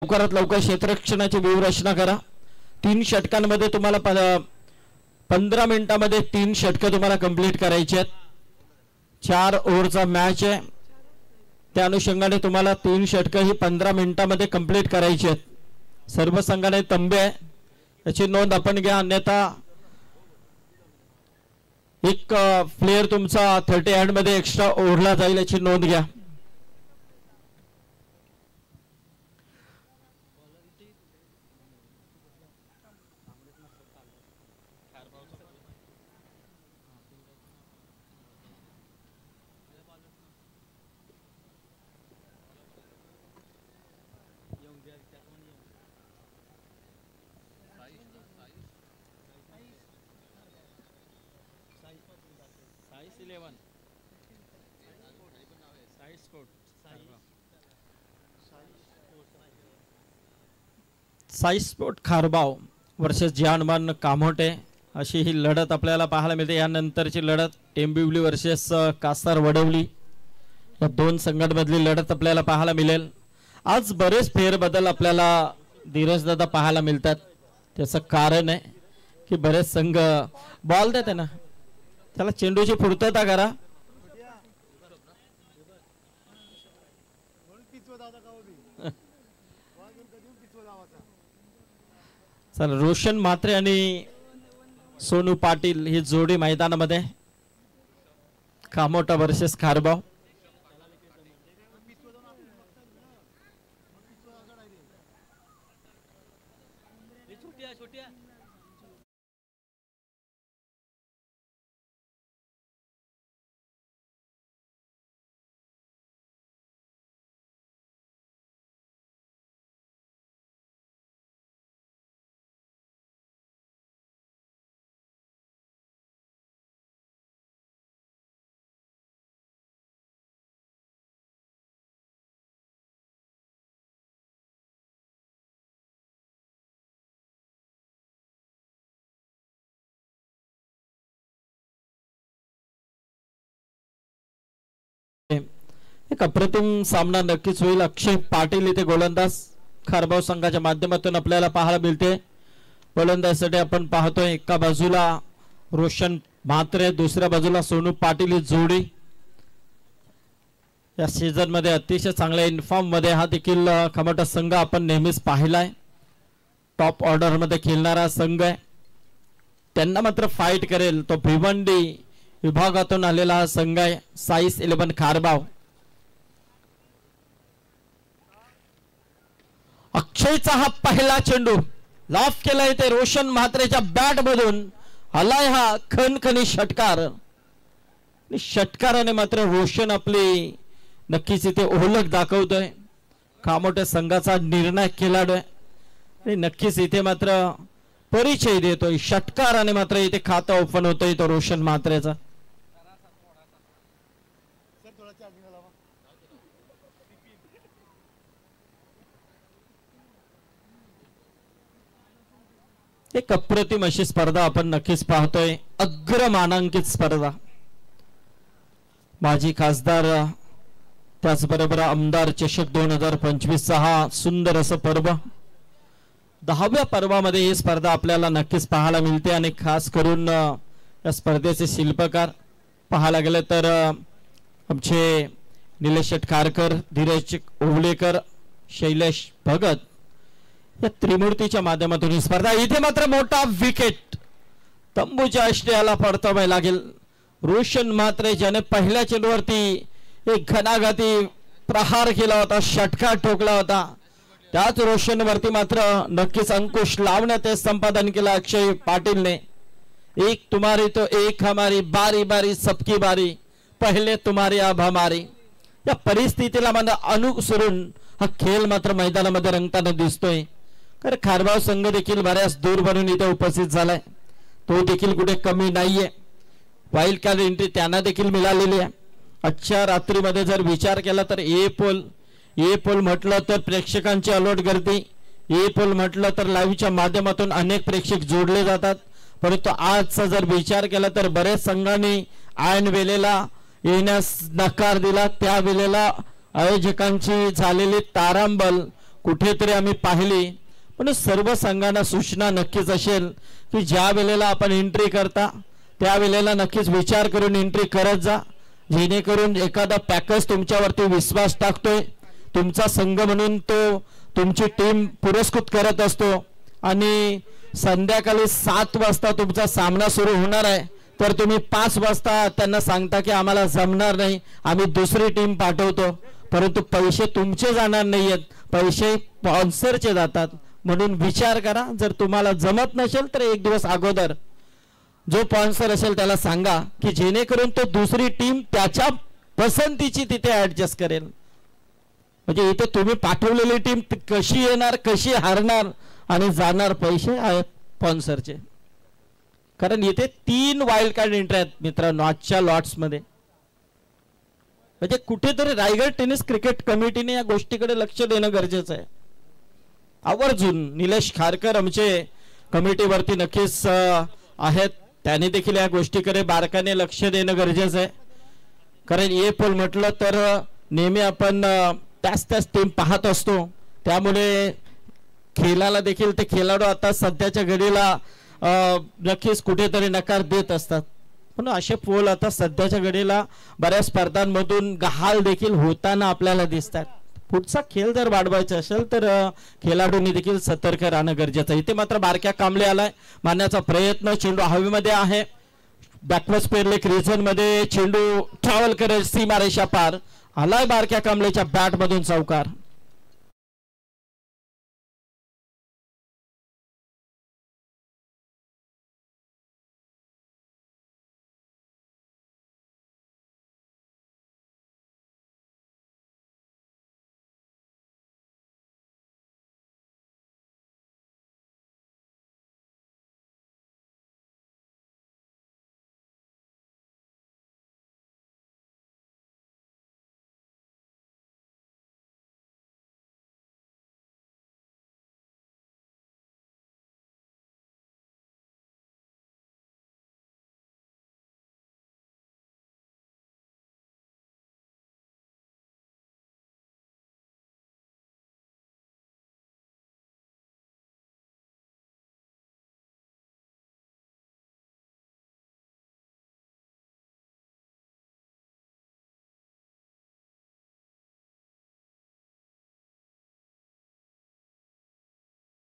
लवकरात लवकर क्षेत्ररक्षणाची व्यूहरचना करा। 3 षटकांमध्ये तुम्हाला 15 मिनिटांमध्ये 3 षटक तुम्हाला कंप्लीट करायचे आहेत। 4 ओव्हरचा मॅच आहे, त्या अनुषंगाने तुम्हाला 3 षटक ही 15 मिनिटांमध्ये कंप्लीट करायची आहेत। सर्व संघाने तंबे आहे याची नोंद आपण घ्या, अन्यथा एक प्लेयर तुमचा 30 हँड मध्ये एक्स्ट्रा ओढला जाईल याची नोंद घ्या। साई स्पोर्ट खारबाव वर्सेस जानमान कामोटे अशी ही लढत आपल्याला पाहायला मिळते। यानंतरची लढत टेंबिवली वर्सेस कासार वडवली या 2 संघांमधली लढत आपल्याला पाहायला मिळेल। आज बरेच फेरबदल आपल्याला धीरजदादा पाहायला मिळतात। त्याचं कारण आहे की बरेच संघ बॉल देते ना, त्याला चेंडूची पूर्तता करा। चल रोशन म्हात्रे आणि सोनू पाटील ही जोडी मैदानामध्ये, कामोटा वर्सेस खारबाव। एक अप्रतिम सामना नक्कीच होईल। अक्षय पाटील इथे गोलंदाज खारबाव संघाच्या माध्यमातून आपल्याला पाहायला मिळते। गोलंदाजीसाठी आपण पाहतोय एका बाजूला रोशन म्हात्रे, दुसऱ्या बाजूला सोनू पाटील ही जोडी या सीझन मध्ये अतिशय चांगल्या इन्फॉर्म मध्ये हा देखील खमोटा संघ आपण नेहमीच पाहिलाय। टॉप ऑर्डर मध्ये खेळणारा संघ आहे, त्यांना मात्र फाईट करेल तो भिवंडी विभागातून आलेला हा संघ आहे साईस 11 खारबाव। अक्षयचा हा पहिला चेंडू लॉफ केला इथे रोशन म्हात्रेच्या बॅट मधून, आलाय हा खणखणी षटकार। षटकाराने मात्र रोशन आपली नक्कीच इथे ओळख दाखवतोय, कामोटे संघाचा निर्णायक खेळाडू आहे आणि नक्कीच इथे मात्र परिचय देतोय। षटकाराने मात्र इथे खातं ओपन होतोय तो रोशन म्हात्रेचा। एक अप्रतिम अशी स्पर्धा आपण नक्कीच पाहतोय, अग्रमानांकित स्पर्धा। माजी खासदार त्याचबरोबर आमदार चषक 2025 चा हा सुंदर असं पर्व, 10व्या पर्वामध्ये ही स्पर्धा आपल्याला नक्कीच पाहायला मिळते। आणि खास करून या स्पर्धेचे शिल्पकार पाहायला गेले तर आमचे निलेश खारकर, धीरज ओवलेकर, शैलेश भगत या त्रिमूर्तीच्या माध्यमातून ही स्पर्धा। इथे मात्र मोठा विकेट तंबूच्या आश्रयाला परतावे लागेल। रोशन म्हात्रे ज्याने पहिल्या चेंडूवरती एक घणाघाती प्रहार केला होता, षटकार ठोकला होता, त्याच रोशन वरती मात्र नक्कीच अंकुश लावण्यात संपादन केला अक्षय पाटीलने। एक तुम्हारी तो एक हमारी, बारी बारी सबकी बारी, पहिले तुम्हारी अब हमारी या परिस्थितीला मात्र अनुसरून हा खेळ मात्र मैदानामध्ये रंगताना दिसतोय। कारण खारबाव संघ देखील बऱ्याच दूर बनून इथे उपस्थित झालाय, तो देखील कुठे कमी नाहीये। वाईल्ड कार्ड एंट्री त्यांना देखील मिळालेली आहे। आजच्या रात्रीमध्ये जर विचार केला तर ए पोल म्हटलं तर प्रेक्षकांची अलर्ट गर्दी, ए पोल म्हटलं तर लाईव्हच्या माध्यमातून अनेक प्रेक्षक जोडले जातात। परंतु आजचा जर विचार केला तर बरेच संघांनी ऐन वेळेला येण्यास नकार दिला, त्या वेळेला आयोजकांची झालेली तारांबळ कुठेतरी आम्ही पाहिली, पण सर्व संघांना सूचना नक्कीच असेल की ज्या वेळेला आपण एंट्री करता त्या वेळेला नक्कीच विचार करून एंट्री करत जा, जेणेकरून एखादा पॅकर्स तुमच्यावरती विश्वास टाकतोय, तुमचा संघ म्हणून तो तुमची टीम पुरस्कृत करत असतो आणि संध्याकाळी 7 वाजता तुमचा सामना सुरू होणार आहे, तर तुम्ही 5 वाजता त्यांना सांगता की आम्हाला जमणार नाही, आम्ही दुसरी टीम पाठवतो, परंतु पैसे तुमचे जाणार नाहीयेत, पैसे स्पॉन्सरचे जातात. म्हणून विचार करा, जर तुम्हाला जमत नसेल तर एक दिवस अगोदर जो स्पॉन्सर असेल त्याला सांगा की जेणेकरून तो दुसरी टीम त्याच्या पसंतीची तिथे ऍडजस्ट करेल. म्हणजे इथे तुम्ही पाठवलेली टीम कशी येणार, कशी हारणार आणि जाणार पैसे आहेत स्पॉन्सरचे. कारण इथे 3 वाईल्ड कार्ड एंट्री आहेत मित्रांनो आजच्या लॉट्स मध्ये. म्हणजे कुठेतरी रायगड टेनिस क्रिकेट कमिटीने या गोष्टीकडे लक्ष देणं गरजेचं आहे. आवर्जून निलेश खारकर आमचे कमिटीवरती नक्कीच आहेत, त्याने देखील या गोष्टीकडे बारकाने लक्ष देणं गरजेचं आहे. कारण ये पोल म्हटलं तर नेहमी आपण त्याच टीम पाहत असतो, त्यामुळे खेळाला देखील ते खेळाडू आता सध्याच्या घडीला नक्कीच कुठेतरी नकार देत असतात. पण असे पोल आता सध्याच्या घडीला बऱ्याच स्पर्धांमधून गहाळ देखील होताना आपल्याला दिसतात. पुढचा खेळ जर वाढवायचा असेल तर खेळाडूंनी देखील सतर्क राहणं गरजेचं आहे. इथे मात्र बारक्या कांबळे आलाय, मारण्याचा प्रयत्न, चेंडू हवेमध्ये आहे, बॅकवर्ड स्पेअरलेग रिजन मध्ये चेंडू ट्रॅव्हल करत सीमारेषा पार आलाय, बारक्या कांबळेच्या बॅट मधून चौकार.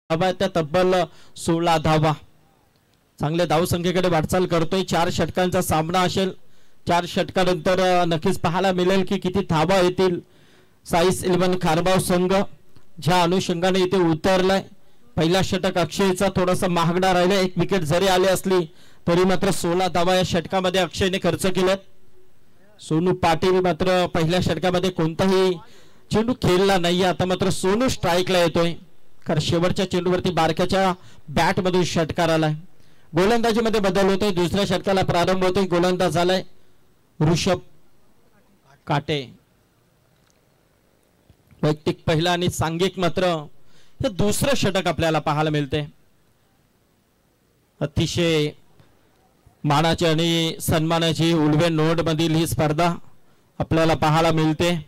त्या तब्बल 16 धावा, चांगल्या धावसंख्येकडे वाटचाल करतोय. 4 षटकांचा सामना असेल, 4 षटकानंतर नक्कीच पाहायला मिळेल की किती धावा येतील. साईस 11 खारबाव संघ ज्या अनुषंगाने इथे उतरलाय. पहिला षटक अक्षयचा थोडासा महागडा राहिला, 1 विकेट जरी आली असली तरी मात्र 16 धावा या षटकामध्ये अक्षयने खर्च केल्यात. सोनू पाटील मात्र पहिल्या षटकामध्ये कोणताही चेंडू खेळला नाही, आता मात्र सोनू स्ट्राईकला येतोय, कारण शेवटच्या चेंडूवरती बारक्याच्या बॅट मधून षटकार आलाय. गोलंदाजीमध्ये बदल होतोय, दुसऱ्या षटकाला प्रारंभ होतोय. गोलंदाज झालाय ऋषभ काटे. वैयक्तिक पहिला आणि सांघिक मात्र हे दुसरं षटक आपल्याला पाहायला मिळते. अतिशय मानाची आणि सन्मानाची उलवे नोड मधील ही स्पर्धा आपल्याला पाहायला मिळते.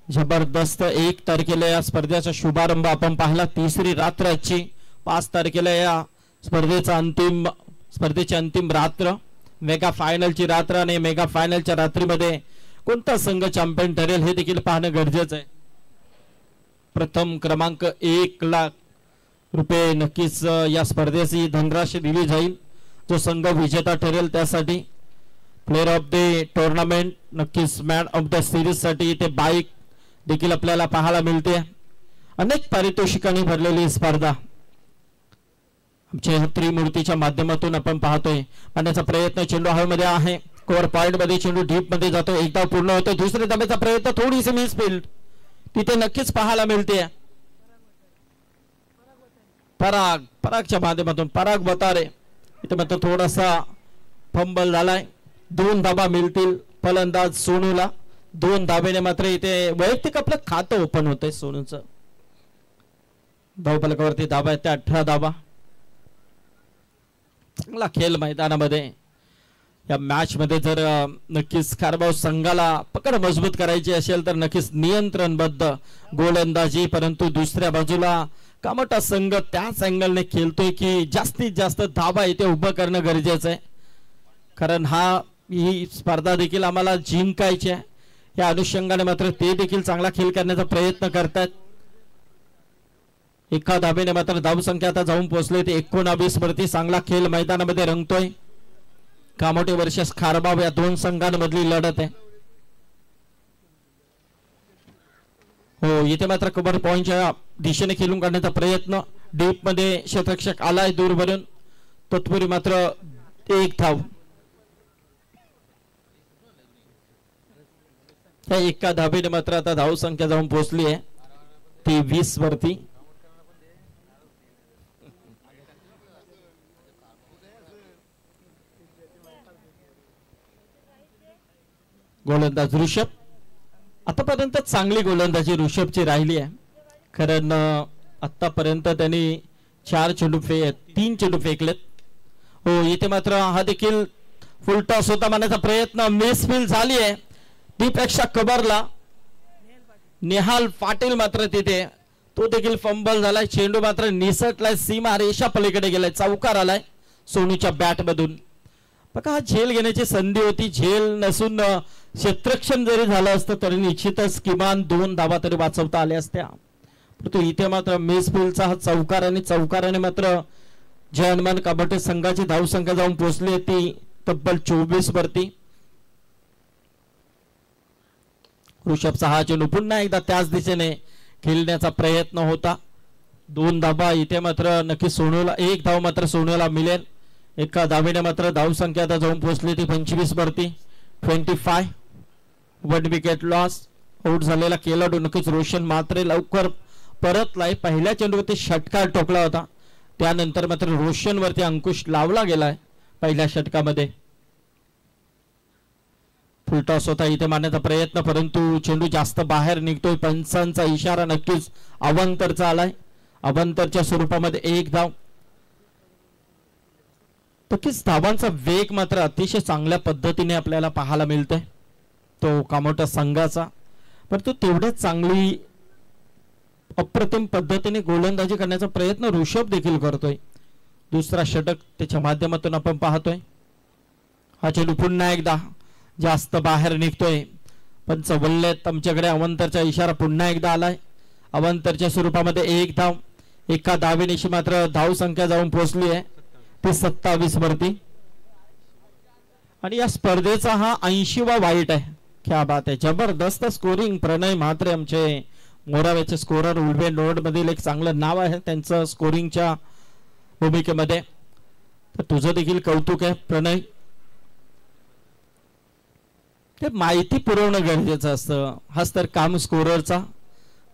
जबरदस्त 1 तारखेला या स्पर्धेचा शुभारंभ आपण पाहिला. 3री रात्र आजची, 5 तारखेला या स्पर्धेची अंतिम रात्र, मेगा फायनलची रात्र आणि मेगा फायनलच्या रात्रीमध्ये कोणता संघ चॅम्पियन ठरेल हे देखील पाहणं गरजेचं आहे. प्रथम क्रमांक 1 लाख रुपये नक्कीच या स्पर्धेची धनराशी दिली जाईल. जो संघ विजेता ठरेल त्यासाठी प्लेयर ऑफ द टुर्नामेंट, नक्कीच मॅन ऑफ द सिरीज साठी इथे बाईक देखील आपल्याला पाहायला मिळते. अनेक पारितोषिकांनी भरलेली स्पर्धा आमच्या त्रिमूर्तीच्या माध्यमातून आपण पाहतोय. पाण्याचा प्रयत्न, चेंडू हवेमध्ये आहे, कोर पॉइंट मध्ये चेंडू डीप मध्ये जातो, एकदा पूर्ण होतो. दुसऱ्या धाब्याचा प्रयत्न, थोडीशी मिस फील्ड तिथे नक्कीच पाहायला मिळते. परागच्या माध्यमातून पराग बतारे इथे मात्र थोडासा फंबल झालाय. 2 धाबा मिळतील फलंदाज सोनूला. 2 धाब्याने मात्र इथे वैयक्तिक आपलं खातं ओपन होतंय सोनूचं. धावफलकावरती धाबा आहेत 18 धाबा. चांगला खेळ मैदानामध्ये. या मॅच मध्ये जर नक्कीच कारभार संघाला पकड मजबूत करायची असेल तर नक्कीच नियंत्रणबद्ध गोलंदाजी, परंतु दुसऱ्या बाजूला कामोठा संघ त्याच अँगलने खेळतोय की जास्तीत जास्त धाबा इथे उभं करणं गरजेचं आहे, कारण ही स्पर्धा देखील आम्हाला जिंकायची आहे. या अनुषंगाने मात्र ते देखील चांगला खेळ करण्याचा प्रयत्न करतात. एका धाबेने मात्र धावसंख्या आता जाऊन पोहोचले ते 19 वरती. चांगला खेळ मैदानामध्ये रंगतोय. कामोठे वर्सेस खारबाव या दोन संघांमधली लढत आहे. हो, इथे मात्र कव्हर पॉइंटच्या दिशेने खेळून काढण्याचा प्रयत्न. डीप मध्ये क्षेत्ररक्षक आलाय दूर भरून. तत्पूर्वी मात्र एक धाव. त्या एका धाबेने मात्र आता धाव संख्या जाऊन पोहोचली आहे ती 20 वरती. गोलंदाज ऋषभ. आतापर्यंत चांगली गोलंदाजी ऋषभची राहिली आहे, कारण आतापर्यंत त्यांनी 3 चेंडू फेकलेत. हो, इथे मात्र हा देखील फुल टॉस होता मारण्याचा प्रयत्न. मिसफील्ड झाली आहे दीपेक्षा कबरला. निहाल पाटील मात्र तिथे, तो देखील फंबल झालाय. चेंडू मात्र निसटलाय, सीमा रेषा पलीकडे गेलाय. चौकार आलाय सोनूच्या बॅट मधून. बघा, हा झेल घेण्याची संधी होती. झेल नसून क्षेत्ररक्षण जरी झालं असतं तरी निश्चितच किमान 2 धावा तरी वाचवता आल्या असत्या. परंतु इथे मात्र मिसफील्डचा हा चौकार, आणि चौकाराने मात्र जय हनुमान कामोठे संघाची धावसंख्या जाऊन पोहोचली ती तब्बल 24 वरती. ऋषभचा हा चेंडू पुन्हा एकदा त्याच दिशेने खेळण्याचा प्रयत्न होता. 2 धावा. इथे मात्र नक्की सोनूला 1 धाव मात्र सोनूला मिळेल. एका धावेने मात्र धावसंख्या आता जाऊन पोहोचली ती 25 वरती. 25. 1 विकेट लॉस. आउट झालेला खेळाडू नक्कीच रोशन मात्रे लवकर परतलाय. पहिल्या चेंडूवरती षटकार ठोकला होता, त्यानंतर मात्र रोशन वरती अंकुश लावला गेलाय पहिल्या षटकामध्ये. फुलटॉस होता इथे मारण्याचा प्रयत्न, परंतु चेंडू जास्त बाहेर निघतोय. पंचांचा इशारा नक्कीच अवांतरचा आलाय. अवांतरच्या स्वरूपामध्ये 1 धाव. नक्कीच धावांचा वेग मात्र अतिशय चांगल्या पद्धतीने आपल्याला पाहायला मिळतोय तो कामोठा संघाचा, परंतु तेवढ्याच चांगली अप्रतिम पद्धतीने गोलंदाजी करण्याचा प्रयत्न ऋषभ देखील करतोय. दुसरा षटक त्याच्या माध्यमातून आपण पाहतोय. हा चेंडू पुन्हा एकदा जास्त बाहेर निघतोय. पंच बोललेत आमच्याकडे अवांतरचा इशारा पुन्हा एकदा आलाय. अवांतरच्या स्वरूपामध्ये 1 धाव. एका धावेनिशी मात्र धाव संख्या जाऊन पोहोचली आहे ती 27 वरती. आणि या स्पर्धेचा हा 80वा वाईट आहे. क्या बात आहे, जबरदस्त स्कोरिंग. प्रणय म्हात्रे आमचे मोरावेचे स्कोरर, उलवे नोड मधील एक चांगलं नाव आहे त्यांचं स्कोरिंगच्या भूमिकेमध्ये. तर तुझं देखील कौतुक आहे प्रणय. ते माहिती पुरवणं गरजेचं असतं, हाच तर काम स्कोररचा.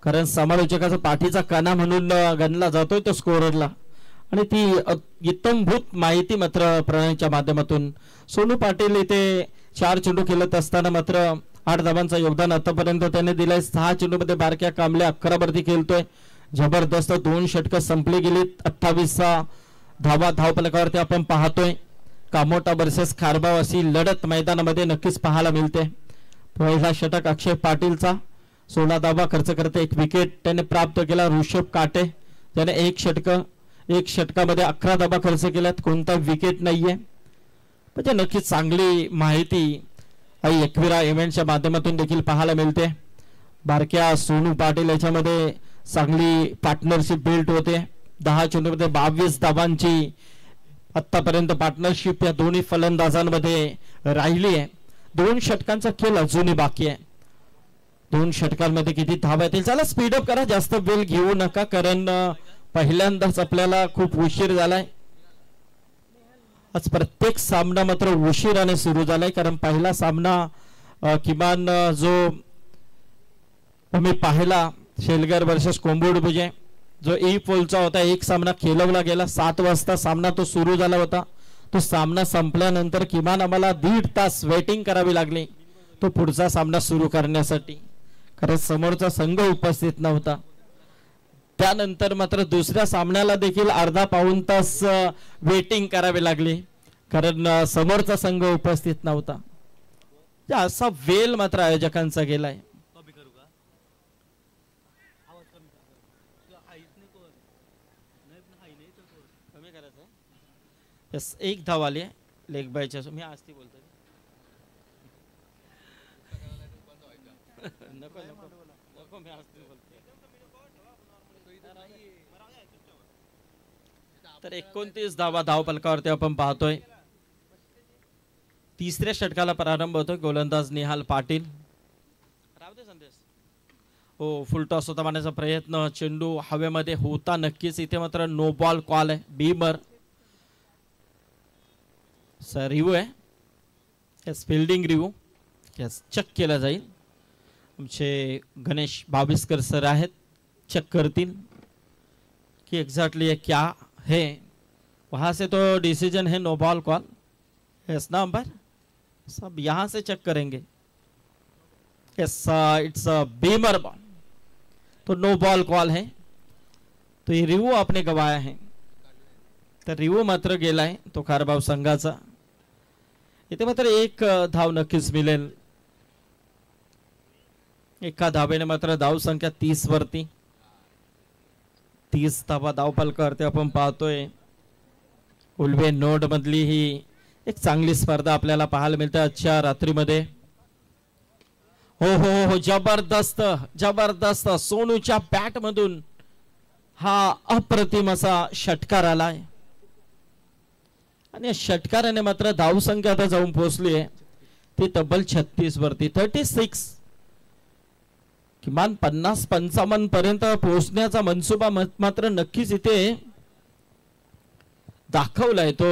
कारण समालोचकाचा पाठीचा कणा म्हणून गणला जातोय तो स्कोररला, आणि ती इत्तमभूत माहिती मात्र प्रणयच्या माध्यमातून. सोनू पाटील इथे 4 चेंडू खेळत असताना मात्र 8 धावांचं योगदान आतापर्यंत त्याने दिलंय. 6 चेंडूमध्ये बारक्या कांबल्या 11 वरती खेळतोय. जबरदस्त 2 षटकं संपली गेलीत. 28 धावा धावफलकावरती आपण पाहतोय. कामोठा वर्सेस खारबाव अशी लढत मैदानामध्ये नक्कीच पाहायला मिळते. पहिला षटक अक्षय पाटीलचा. 16 धावा खर्च करते 1 विकेट त्याने प्राप्त केला. ऋषभ काटे त्याने 1 षटकामध्ये 11 धावा खर्च केल्यात, कोणता विकेट नाहीये. म्हणजे नक्कीच चांगली माहिती एकविरा इव्हेंटच्या माध्यमातून देखील पाहायला मिळते. बारक्या सोनू पाटील याच्यामध्ये चांगली पार्टनरशिप बिल्ड होते. 10 चेंडूमध्ये 22 धावांची आतापर्यंत पार्टनरशिप या दोन्ही फलंदाजांमध्ये राहिली आहे. 2 षटकांचा खेळ अजूनही बाकी आहे. 2 षटकांमध्ये किती धावा येतील. चला स्पीडअप करा, जास्त वेळ घेऊ नका, कारण पहिल्यांदाच आपल्याला खूप उशीर झालाय. आज प्रत्येक सामना मात्र उशिराने सुरू झालाय, कारण पहिला सामना किमान जो आम्ही पाहिला शेलगर वर्सेस कोंबोडभुजे जो ई पोलचा होता, 1 सामना खेळवला गेला. 7 वाजता सामना तो सुरू झाला होता. तो सामना संपल्यानंतर किमान आम्हाला 1.5 तास वेटिंग करावी लागली तो पुढचा सामना सुरू करण्यासाठी, कारण समोरचा संघ उपस्थित नव्हता. त्यानंतर मात्र दुसऱ्या सामन्याला देखील अर्धा पाऊण तास वेटिंग करावी लागली, कारण समोरचा संघ उपस्थित नव्हता. असा वेल मात्र आयोजकांचा गेलाय. एक धाव आली लेग बायच्या. मी आज ती बोलतो नको नको नको मी आज ती बोलतो. तर 29 धावा धावफलकावरती आपण पाहतोय. तिसऱ्या षटकाला प्रारंभ होतोय. गोलंदाज निहाल पाटील. हो फुल टॉस होता मारण्याचा प्रयत्न. चेंडू हवेमध्ये होता नक्कीच. इथे मात्र नो बॉल कॉल आहे. बीमर सर रिव्ह्यू आहे. Yes fielding review yes check केला जाईल. आमचे गणेश बाविस्कर सर आहेत. चेक करतील कि एग्जैक्टली ये क्या है. वहां से तो डिसीजन है नो बॉल कॉल. यस ना अंपायर सब यहां से चेक करेंगे. Yes it's a Beamer ball तो नो बॉल कॉल है. तो ये रिव्ह्यू आपने गवाया है. तर रिव्ह्यू मात्र गेलाय तो कारभाव संघाचा. इथे मात्र एक धाव नक्कीच मिळेल. एका धावेने मात्र धाव संख्या 30 वरती. 30 धावा धावफलकावरती आपण पाहतोय. उल्वे नोड मधली ही एक चांगली स्पर्धा आपल्याला पाहायला मिळते आजच्या रात्रीमध्ये. हो हो हो जबरदस्त जबरदस्त. सोनूच्या बॅट मधून हा अप्रतिम असा षटकार आलाय आणि षटकाराने मात्र धावसंख्या आता जाऊन पोहोचली आहे ती तब्बल 36 वरती. 36 किमान 50-55 पर्यंत पोहोचण्याचा मनसुबा मात्र नक्कीच इथे दाखवलाय तो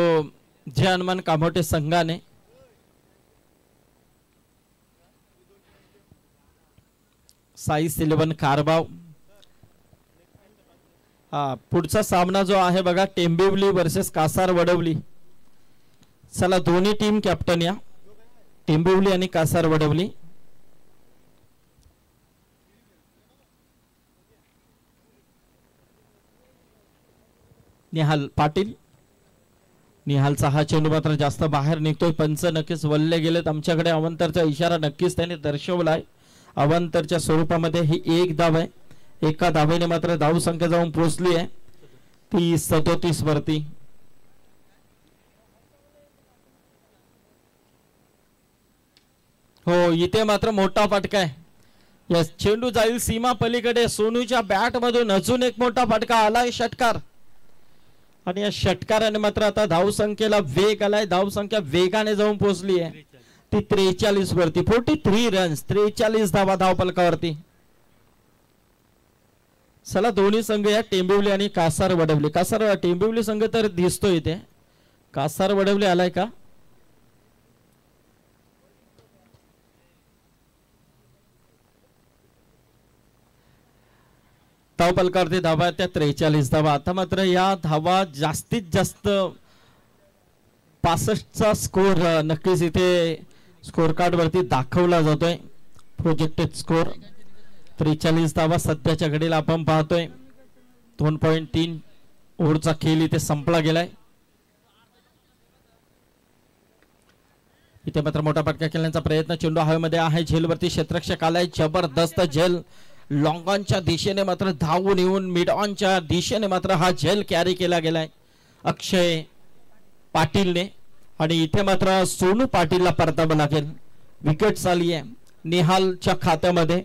जय हनुमान कामोटे संघाने. साईस 11 कारभाव. हा पुढचा सामना जो आहे बघा टेंबिवली वर्सेस कासार वडवली. चला दोन्ही टीम कॅप्टन या टेंबिवली आणि कासार वडवली. निहाल पाटील. निहालचा हा चेंडू मात्र जास्त बाहेर निघतोय. पंच नक्कीच वल्ले गेलेत. आमच्याकडे अवंतरचा इशारा नक्कीच त्याने दर्शवलाय. अवंतरच्या स्वरूपामध्ये ही एक धाव आहे. एका धावेने मात्र धाव संख्या जाऊन पोहोचली आहे ती 37 वरती. हो इथे मात्र मोठा फटका आहे. यस चेंडू जाईल सीमा पलीकडे. सोनूच्या बॅट मधून अजून एक मोठा फटका आलाय. षटकार आणि या षटकाराने मात्र आता धावसंख्येला वेग आलाय. धावसंख्या वेगाने जाऊन पोहोचली आहे ती 43 वरती. 43 रन्स 43 धावा धावफलकावरती. चला दोन्ही संघ या टेंबिवली आणि कासार वडवली. कासार टेंबिवली संघ तर दिसतोय इथे. कासार वडवली आलाय का. धावफलकावरती धावा त्या 43 धावा. आता मात्र या धावा जास्तीत जास्त 65चा स्कोर नक्कीच इथे स्कोर कार्ड वरती दाखवला जातोय. प्रोजेक्टेड स्कोर 43 धावा सध्याच्या घडीला आपण पाहतोय. 2.3 ओव्हरचा खेळ इथे संपला गेलाय. इथे मात्र मोठा फटका खेळण्याचा प्रयत्न. चेंडू हवेमध्ये आहे. झेलवरती क्षेत्ररक्षक आलाय. जबरदस्त झेल. लॉंग ऑनच्या दिशेने मात्र धावून येऊन मिड ऑनच्या दिशेने मात्र हा झेल कॅरी केला गेलाय अक्षय पाटीलने. आणि इथे मात्र सोनू पाटीलला परतावं लागेल. विकेट आली आहे निहालच्या खात्यामध्ये.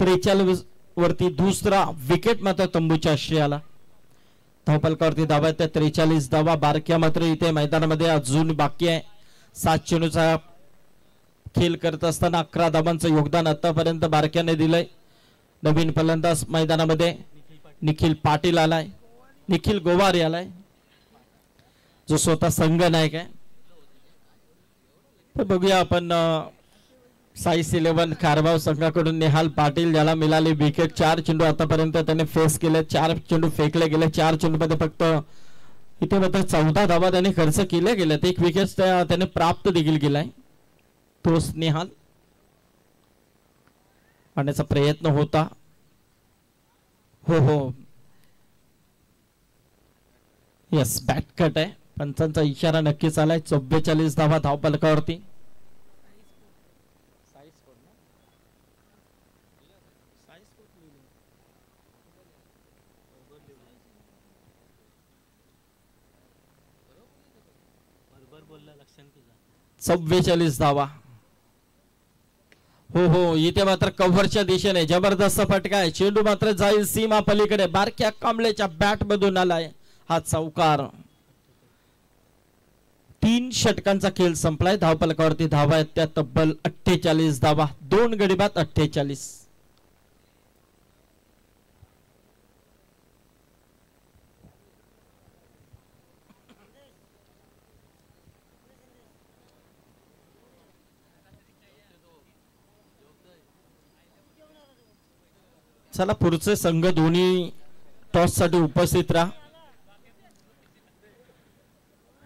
43 वरती दुसरा विकेट मात्र तंबूच्या आश्रयाला. धावफलकावरती धावा त्या 43 धावा. बारक्या मात्र इथे मैदानामध्ये अजून बाकी आहे. 7 चेंडूचा खेळ करत असताना 11 धावांचं योगदान आतापर्यंत बारक्याने दिलंय. नवीन फलंदाज मैदानामध्ये निखिल पाटील आलाय. निखिल गोवारी आलाय जो स्वतः संघ नायक आहे. तर बघूया आपण साईस 11 कारभाव संघाकडून निहाल पाटील ज्याला मिळाली विकेट. 4 चेंडू आतापर्यंत त्याने फेस केले. 4 चेंडू फेकले गेले. 4 चेंडू मध्ये फक्त इथे मात्र 14 धावा त्याने खर्च केले गेलेत. एक विकेट त्याने प्राप्त देखील केलाय. तोच निहाल आणण्याचा प्रयत्न होता. हो हो यस बॅट कट आहे. पंचांचा इशारा नक्कीच आलाय. 44 धावा धावफलकावरती. चव्वेचाळीस धावा. हो हो, इथे मात्र कव्हरच्या दिशेने जबरदस्त फटका आहे. चेंडू मात्र जाईल सीमा पलीकडे. बारक्या कांबळेच्या बॅट मधून आलाय हा चौकार. 3 षटकांचा खेळ संपलाय. धावफलकावरती धावा आहेत त्या तब्बल 48 धावा. 2 गडी बाद 48. चला पुढचे संघ दोन्ही टॉस साठी उपस्थित राहा.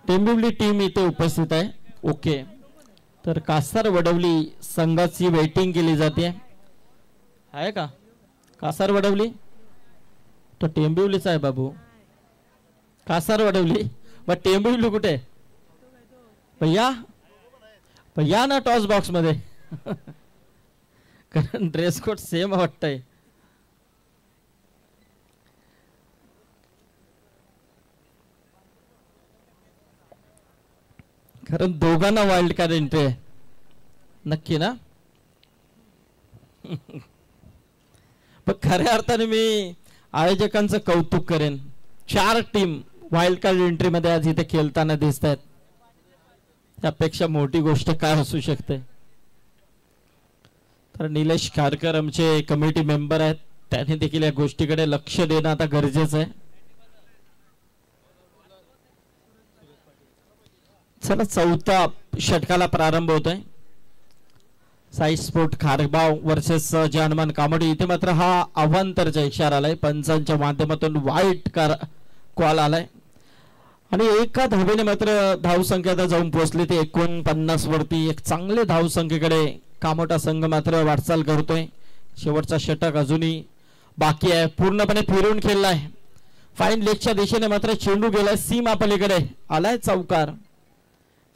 टेंबिवली टीम इथे उपस्थित आहे. ओके, तर कासार वडवली संघाची वेटिंग केली जाते. आहे का कासार वडवली? तो टेंबिवलीचा आहे बाबू. कासार वडवली व टेंबिवली कुठे? भैया भैया ना टॉस बॉक्स मध्ये. कारण ड्रेस कोड सेम वाटतंय. कारण दोघांना वाईल्ड कार्ड एंट्री आहे. नक्की ना? पण खऱ्या अर्थाने मी आयोजकांचं कौतुक करेन. 4 टीम वाईल्ड कार्ड एंट्री मध्ये आज इथे खेळताना दिसत आहेत. त्यापेक्षा मोठी गोष्ट काय असू शकते? तर निलेश खारकर आमचे कमिटी मेंबर आहेत. त्यांनी देखील या गोष्टीकडे लक्ष देणं आता गरजेचं आहे. चला चौथा षटकाला प्रारंभ होतोय. Sai sport खारबाव versus जानमान कामोडी. इथे मात्र हा अवांतरचा इशारा आलाय. पंचांच्या माध्यमातून वाईट कॉल आलाय आणि एका धावेने मात्र धावसंख्या जाऊन पोहोचली ते 49 वरती. एक चांगले धावसंख्येकडे कामोटा संघ मात्र वाटचाल करतोय. शेवटचा षटक अजूनही बाकी आहे. पूर्णपणे फिरून खेळलाय. फाईन लेगच्या दिशेने मात्र चेंडू गेलाय सीमा पलीकडे. आलाय चौकार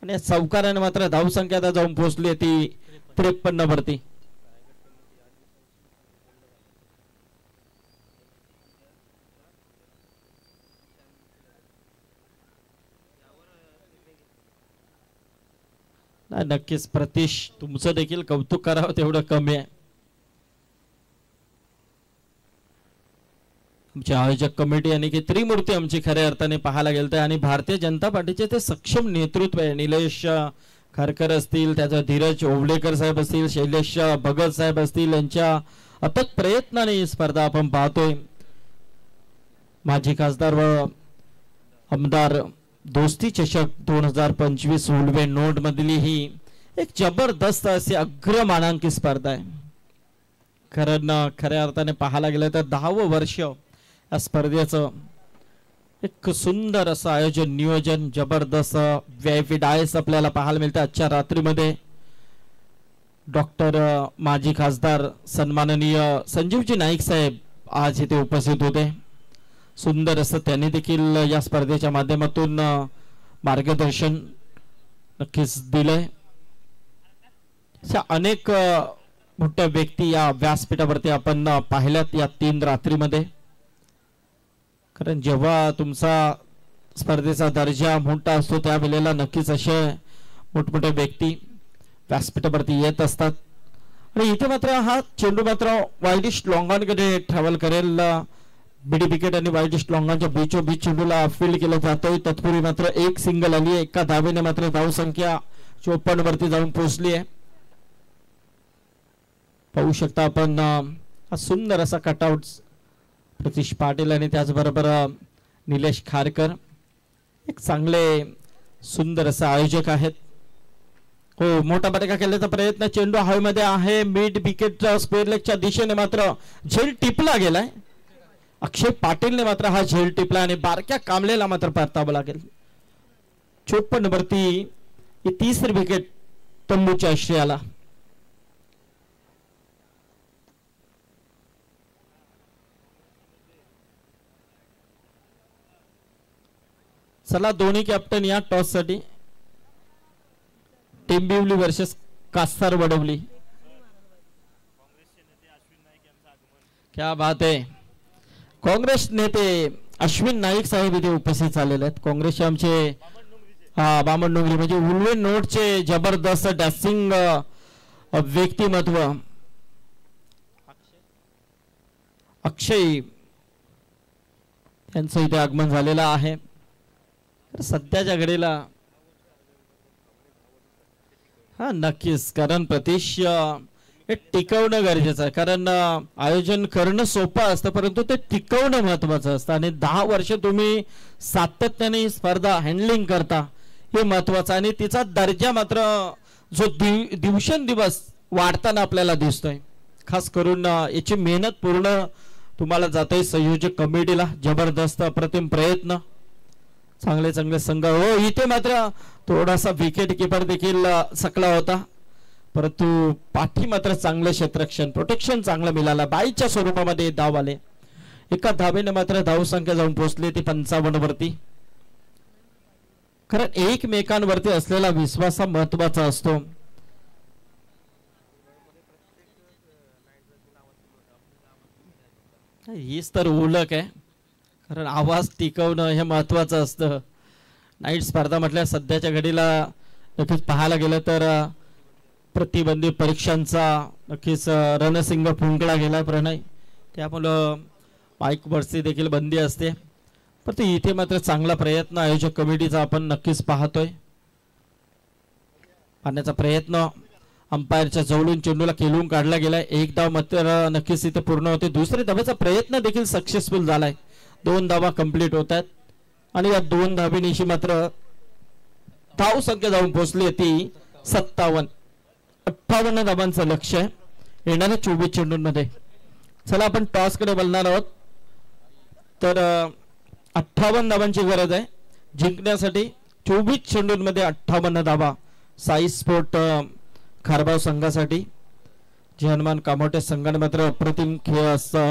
आणि चौकाराने मात्र धावसंख्या जाऊन पोहोचली ती 53 वरती. नक्कीच प्रतीश, तुमचं देखील कौतुक करावं तेवढं कमी आहे. आमची आयोजक कमिटी आणि की त्रिमूर्ती आमची खऱ्या अर्थाने पाहायला गेलते आणि भारतीय जनता पार्टीचे ते सक्षम नेतृत्व आहे. निलेश खारकर असतील, त्याचा धीरज ओवळेकर साहेब असतील, शैलेश भगत साहेब असतील, यांच्या अथक प्रयत्नाने ही स्पर्धा आपण पाहतोय. माजी खासदार व आमदार दोस्ती चषक 2025 उलवे नोट मधली ही एक जबरदस्त अशी अग्रमानांकित स्पर्धा आहे. खऱ्या अर्थाने पाहायला गेलं तर 10वं वर्ष या स्पर्धेचं एक सुंदर असं आयोजन, नियोजन, जबरदस्त VIP डायस आपल्याला पाहायला मिळते. आजच्या रात्रीमध्ये डॉक्टर माजी खासदार सन्माननीय संजीवजी नाईक साहेब आज इथे उपस्थित होते. सुंदर असं त्यांनी देखील या स्पर्धेच्या माध्यमातून मार्गदर्शन नक्कीच दिलंय. अनेक मोठ्या व्यक्ती या व्यासपीठावरती आपण पाहिल्यात या 3 रात्रीमध्ये. कारण जेव्हा तुमचा स्पर्धेचा दर्जा मोठा असतो त्यावेळेला नक्कीच असे मोठमोठ्या व्यक्ती व्यासपीठावरती येत असतात. आणि इथे मात्र हा चेंडू मात्र वाईडिश लॉंगॉनकडे ट्रॅव्हल करेल. बिडी विकेट आणि वाईडिश लॉंगॉनच्या बीचोबीच चेंडूला फील्ड केलं जातोय. तत्पूर्वी मात्र एक सिंगल आली. एका धावेने मात्र धावसंख्या 54 वरती जाऊन पोहोचली आहे. पाहू शकता आपण हा सुंदर असा कटआउट प्रतीश पाटील आणि त्याचबरोबर निलेश खारकर एक चांगले सुंदर असं आयोजक आहेत. हो, मोठा बटका केल्याचा प्रयत्न. चेंडू हवेमध्ये आहे. मिड विकेट स्क्वेअर लेगच्या दिशेने मात्र झेल टिपला गेलाय. अक्षय पाटीलने मात्र हा झेल टिपला आणि बारक्या कांबळेला मात्र परतावं लागेल. 54 वरती ही 3री विकेट तंबूच्या आश्रयाला. चला दोन्ही कॅप्टन या टॉस साठी. टेंबिवली वर्सेस कासार वडवली. क्या बात आहे. काँग्रेस नेते अश्विन नाईक साहेब इथे उपस्थित झालेले आहेत. काँग्रेसचे आमचे बामण डोंगरी म्हणजे उल्वे नोटचे जबरदस्त डॅसिंग व्यक्तिमत्व अक्षय यांचं इथे आगमन झालेलं आहे. सध्याच्या घडीला नक्कीच, कारण प्रतीश हे टिकवणं गरजेचं आहे. कारण आयोजन करणं सोपं असतं परंतु ते टिकवणं महत्वाचं असतं आणि 10 वर्ष तुम्ही सातत्याने ही स्पर्धा हँडलिंग करता हे महत्वाचं. आणि तिचा दर्जा मात्र जो दिवसेंदिवस वाढताना आपल्याला दिसतोय. खास करून याची मेहनत पूर्ण तुम्हाला जाते संयोजक कमिटीला. जबरदस्त अप्रतिम प्रयत्न, चांगले चांगले संघ. हो, इथे मात्र थोडासा विकेट किपर देखील सकला होता परंतु पाठी मात्र चांगलं क्षेत्ररक्षण प्रोटेक्शन चांगलं मिळालं. बाईच्या स्वरूपामध्ये धाव आले. एका धावेने मात्र धावसंख्या जाऊन पोहोचली ती 55 वरती. कारण एकमेकांवरती असलेला विश्वास हा महत्वाचा असतो. हीच तर ओळख आहे. कारण आवाज टिकवणं हे महत्वाचं असतं. नाईट स्पर्धा म्हटल्या सध्याच्या घडीला नक्कीच पाहायला गेलं तर प्रतिबंधित परीक्षांचा नक्कीच रणसिंग फुंकला गेला प्रणय. त्यामुळं माईक वरती देखील बंदी असते. परंतु इथे मात्र चांगला प्रयत्न आयोजक कमिटीचा आपण नक्कीच पाहतोय. पाहण्याचा प्रयत्न अंपायरच्या जवळून चेंडूला केलून काढला गेलाय. एक धाव मात्र नक्कीच इथे पूर्ण होते. दुसऱ्या धावेचा प्रयत्न देखील सक्सेसफुल झालाय. 2 धावा कंप्लीट होत आहेत आणि या 2 धावेनिशी मात्र धाव संख्या जाऊन पोहोचली ती 58 धावांचं लक्ष आहे येणाऱ्या 24 चेंडूंमध्ये. चला आपण टॉस कडे बोलणार आहोत. तर 58 धावांची गरज आहे जिंकण्यासाठी. 24 चेंडूंमध्ये 58 धावा साई स्पोर्ट खारबाव संघासाठी. जे हनुमान कामोटे संघाने मात्र अप्रतिम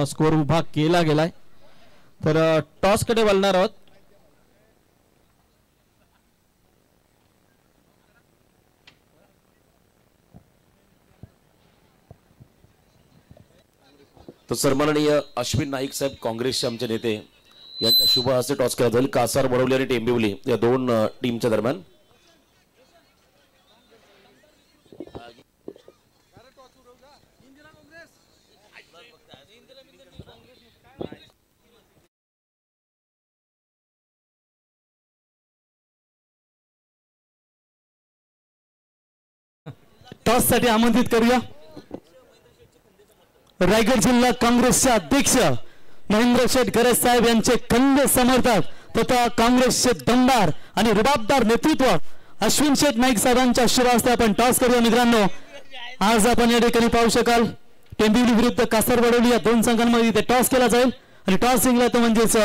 स्कोर उभा केला गेलाय. तर टॉस कडे बोलणार आहोत. तर सन्माननीय अश्विन नाईक साहेब काँग्रेसचे आमचे नेते यांच्या शुभ हस्ते टॉस केला जाईल कासार वडवली आणि टेंबिवली या 2 टीमच्या दरम्यान. टॉस साठी आमंत्रित करूया रायगड जिल्हा काँग्रेसचे अध्यक्ष महेंद्र शेठ गरज साहेब यांचे खंदे समर्थक तथा काँग्रेसचे दमदार आणि रुबाबदार नेतृत्व अश्विन शेठ नाईक साहेबांच्या शुभ हस्ते आपण टॉस करूया. मित्रांनो, आज आपण या ठिकाणी पाहू शकाल टेंबिवली विरुद्ध कासार वडवली या 2 संघांमध्ये इथे टॉस केला जाईल आणि टॉस जिंकला तर म्हणजेच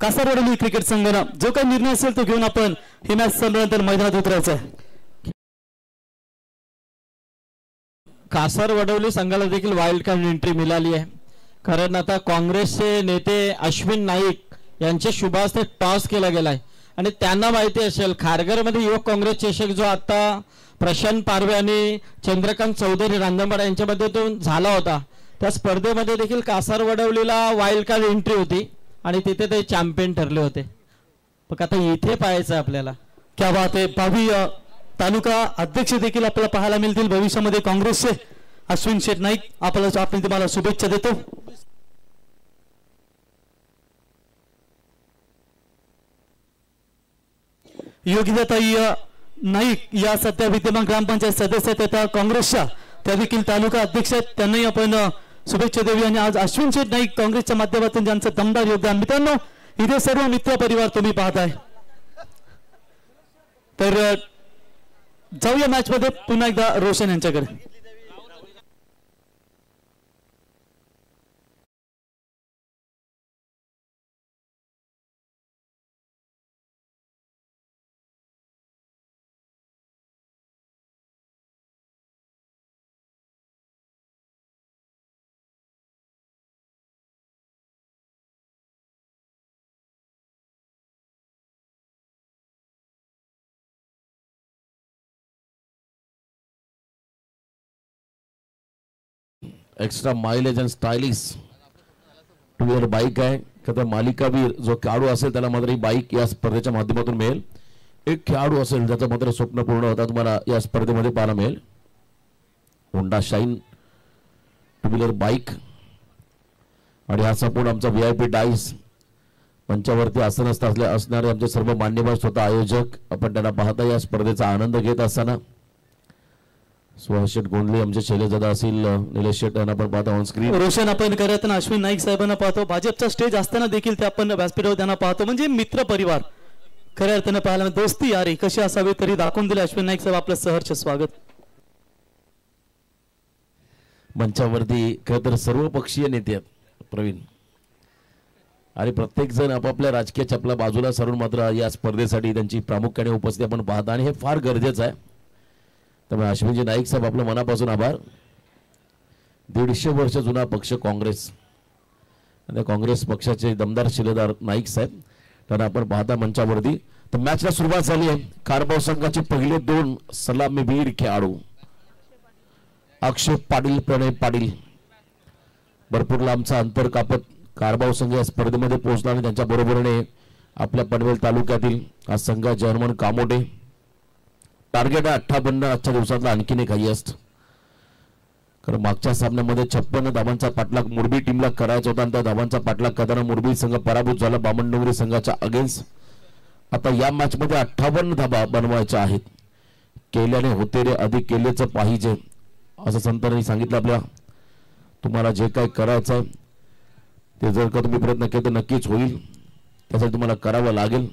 कासार वडवली क्रिकेट संघानं जो काही निर्णय असेल तो घेऊन आपण ही मॅच संपल्यानंतर मैदानात उतरायचं आहे. कासार वडवली संघाला देखील वाईल्ड कार्ड एंट्री मिळाली आहे. कारण आता काँग्रेसचे नेते अश्विन नाईक यांच्या शुभ हस्ते टॉस केला गेलाय आणि त्यांना माहिती असेल खारघरमध्ये युवक काँग्रेस चषक जो आता प्रशांत पारवे आणि चंद्रकांत चौधरी रांजणपाडा यांच्यामध्ये तो झाला होता त्या स्पर्धेमध्ये देखील कासार वडवलीला वाईल्ड कार्ड एंट्री होती आणि तिथे ते चॅम्पियन ठरले होते. पण आता इथे पाहायचं आपल्याला. क्या बात आहे. भावी तालुका अध्यक्ष देखील आपल्याला पाहायला मिळतील भविष्यामध्ये काँग्रेसचे अश्विन शेठ नाईक. आपण तुम्हाला शुभेच्छा देतो. योगिताताई नाईक या सध्या विद्यमान ग्रामपंचायत सदस्य तथा काँग्रेसच्या त्या देखील तालुका अध्यक्ष आहेत. त्यांनाही आपण शुभेच्छा देऊया. आणि आज अश्विन शेठ नाईक काँग्रेसच्या माध्यमातून ज्यांचं दमदार योगदान. मित्रांनो, इथे सर्व मित्र परिवार तुम्ही पाहताय. तर जाऊया मॅच मध्ये पुन्हा एकदा रोशन यांच्याकडे. Extra mileage and stylish two wheeler bike आहे. तर मालिकावीर जो खेळाडू असेल त्याला मात्र ही बाईक या स्पर्धेच्या माध्यमातून मिळेल. एक खेळाडू असेल ज्याचं मात्र स्वप्न पूर्ण होता तुम्हाला या स्पर्धेमध्ये पाहायला मिळेल. Honda shine two wheeler bike आणि हा सपोर्ट आमचा VIP डाईस मंचावरती असणारे आमचे सर्व मान्यवर स्वतः आयोजक आपण त्यांना पाहता या स्पर्धेचा आनंद घेत असताना सुहास शेठ गोंधळे आमचे शैलेशदादा असतील निलेश शेठ यांना आपण पाहता ऑन स्क्रीन. रोशन आपण करताना अश्विन नाईक साहेबांना पाहतो. भाजपचा स्टेज असताना देखील ते आपण व्यासपीठावर त्यांना पाहतो. म्हणजे मित्र परिवार खऱ्या अर्थानं पाहायला दोस्ती यारी कशी असावी तरी दाखवून दिले अश्विन नाईक साहेब. आपलं सहर्ष स्वागत. मंचावरती खरं तर सर्व पक्षीय नेते आहेत प्रवीण आणि प्रत्येक जण आपापल्या राजकीय चपला बाजूला सरून मात्र या स्पर्धेसाठी त्यांची प्रामुख्याने उपस्थिती आपण पाहता आणि हे फार गरजेचं आहे. त्यामुळे अश्विनजी नाईक साहेब आपलं मनापासून आभार. 150 वर्ष जुना पक्ष काँग्रेस आणि काँग्रेस पक्षाचे दमदार शिलेदार नाईक साहेब त्यांना आपण पाहता मंचावरती. तर मॅचला सुरुवात झाली आहे. कारभाव संघाचे पहिले 2 सलामीवीर खेळाडू अक्षय पाटील प्रणय पाटील भरपूर लांबचा अंतर कापत कारभाव संघ या स्पर्धेमध्ये पोहोचला आणि त्यांच्या बरोबरीने आपल्या पनवेल तालुक्यातील हा संघ जर्मन कामोटे. टार्गेट आहे 58 आजच्या दिवसातला आणखीन एक हायएस्ट. कारण मागच्या सामन्यामध्ये 56 धावांचा पाठलाग मुरबी टीमला करायचा होता आणि त्या धावांचा पाठलाग करताना मुरबी संघ पराभूत झाला बामणडोंगरी संघाच्या अगेन्स्ट. आता या मॅच मध्ये 58 धावा बनवायच्या आहेत. केल्याने होते रे अधिक केलेचं पाहिजे असं संतांनी सांगितलं. आपल्या तुम्हाला जे काय करायचं आहे ते जर का तुम्ही प्रयत्न केले तर नक्कीच होईल. त्यासाठी तुम्हाला करावं लागेल.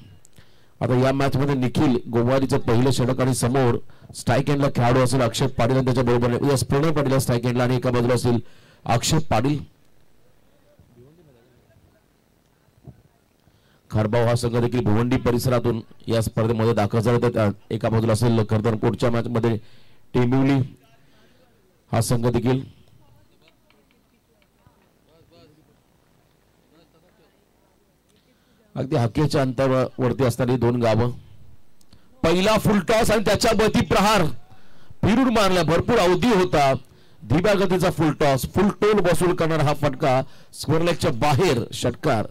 आता या मॅच मध्ये निखिल गोवारीचं पहिलं षटक आणि समोर स्ट्राईक एंडला खेळाडू असेल अक्षय पाटील आणि त्याच्या बरोबर प्रणय पाटील स्ट्राईक एंडला आणि एका बाजूला असेल अक्षय पाटील. खारबाव हा संघ देखील भिवंडी परिसरातून या स्पर्धेमध्ये दाखल झाला. तर एका बाजूला असेल खरतर पुढच्या मॅच मध्ये टेंबिवली हा संघ देखील अगदी हाकेच्या अंतरावरती असणारी 2 गावं. पहिला फुल टॉस आणि त्याच्या बती प्रहार फिरून मारला. भरपूर अवधी होता. धीम्या गतीचा फुल टॉस फुल टोल वसूल करणारा हा फटका स्क्वेअर लेगच्या बाहेर षटकार.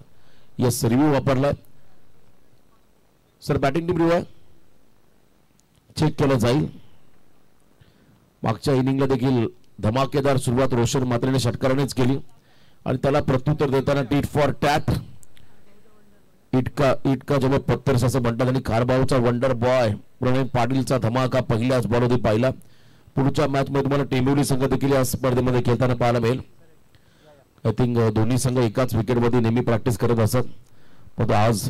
यस रिव्ह्यू वापरला sir. Batting team review check केलं जाईल. मागच्या इनिंगला देखील धमाकेदार सुरुवात रोशन मात्रेने षटकारानेच केली आणि त्याला प्रत्युत्तर देताना टीट फॉर टॅट इटका जवळ पत्तर असं म्हणतात. आणि कारभावचा वंडर बॉय प्रणय पाटीलचा धमाका पहिल्याच बॉलमध्ये पाहिला. पुढच्या मॅच मध्ये तुम्हाला टेंबिवली संघ देखील या स्पर्धेमध्ये खेळताना पाहायला मिळेल. आय थिंक दोन्ही संघ एकाच विकेटमध्ये नेहमी प्रॅक्टिस करत असत. पण आज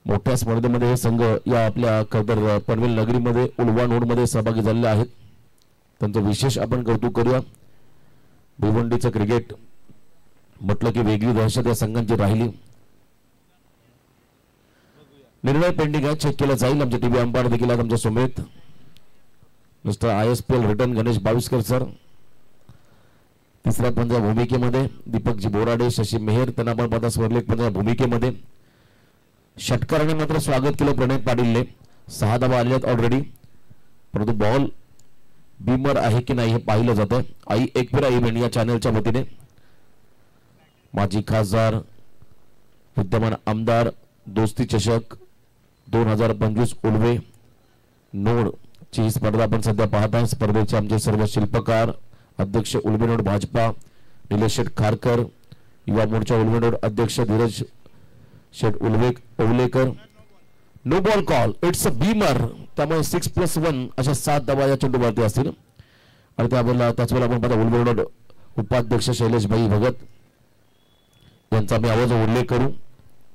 मोठ्या स्पर्धेमध्ये हे संघ या आपल्या खरतर पनवेल नगरीमध्ये उलवा नोडमध्ये सहभागी झालेले आहेत. त्यांचं विशेष आपण कौतुक करूया. भिवंडीचं क्रिकेट म्हटलं की वेगळी दहशत या संघांची राहिली. निर्णय पेंडिंग आहे. चेक केला जाईल. आमचे टीव्ही अंपायर देखील आहेत आमच्या समेत mister ISPL return Ganesh Baviskar sir. तिसऱ्या पंचा भूमिकेमध्ये दीपकजी बोराडे शशी मेहर त्यांना आपण पाहता स्वर्लेख पंचा भूमिकेमध्ये. षटकाराने मात्र स्वागत केलं प्रणय पाटीलने. 6 धावा आल्या आहेत ऑलरेडी. परंतु बॉल बीमर आहे की नाही हे पाहिलं जातं. आई एकविरा इव्हेंट या चॅनलच्या वतीने माजी खासदार विद्यमान आमदार दोस्ती चषक 2025 उलवे नोड ची ही स्पर्धा आपण सध्या पाहताय. स्पर्धेचे आमचे सर्व शिल्पकार अध्यक्ष उलवे नोड भाजपा निलेश शेठ खारकर, युवा मोर्चा उलवे नोड अध्यक्ष Dhiraj Sheth Owalekar. No ball call it's a beamer. त्यामुळे 6+1 अशा 7 धावा या चेंडूवरती असतील. आणि त्याच वेळेला आपण पाहता उलवे नोड उपाध्यक्ष शैलेश भाई भगत यांचा मी आवाज उल्लेख करू.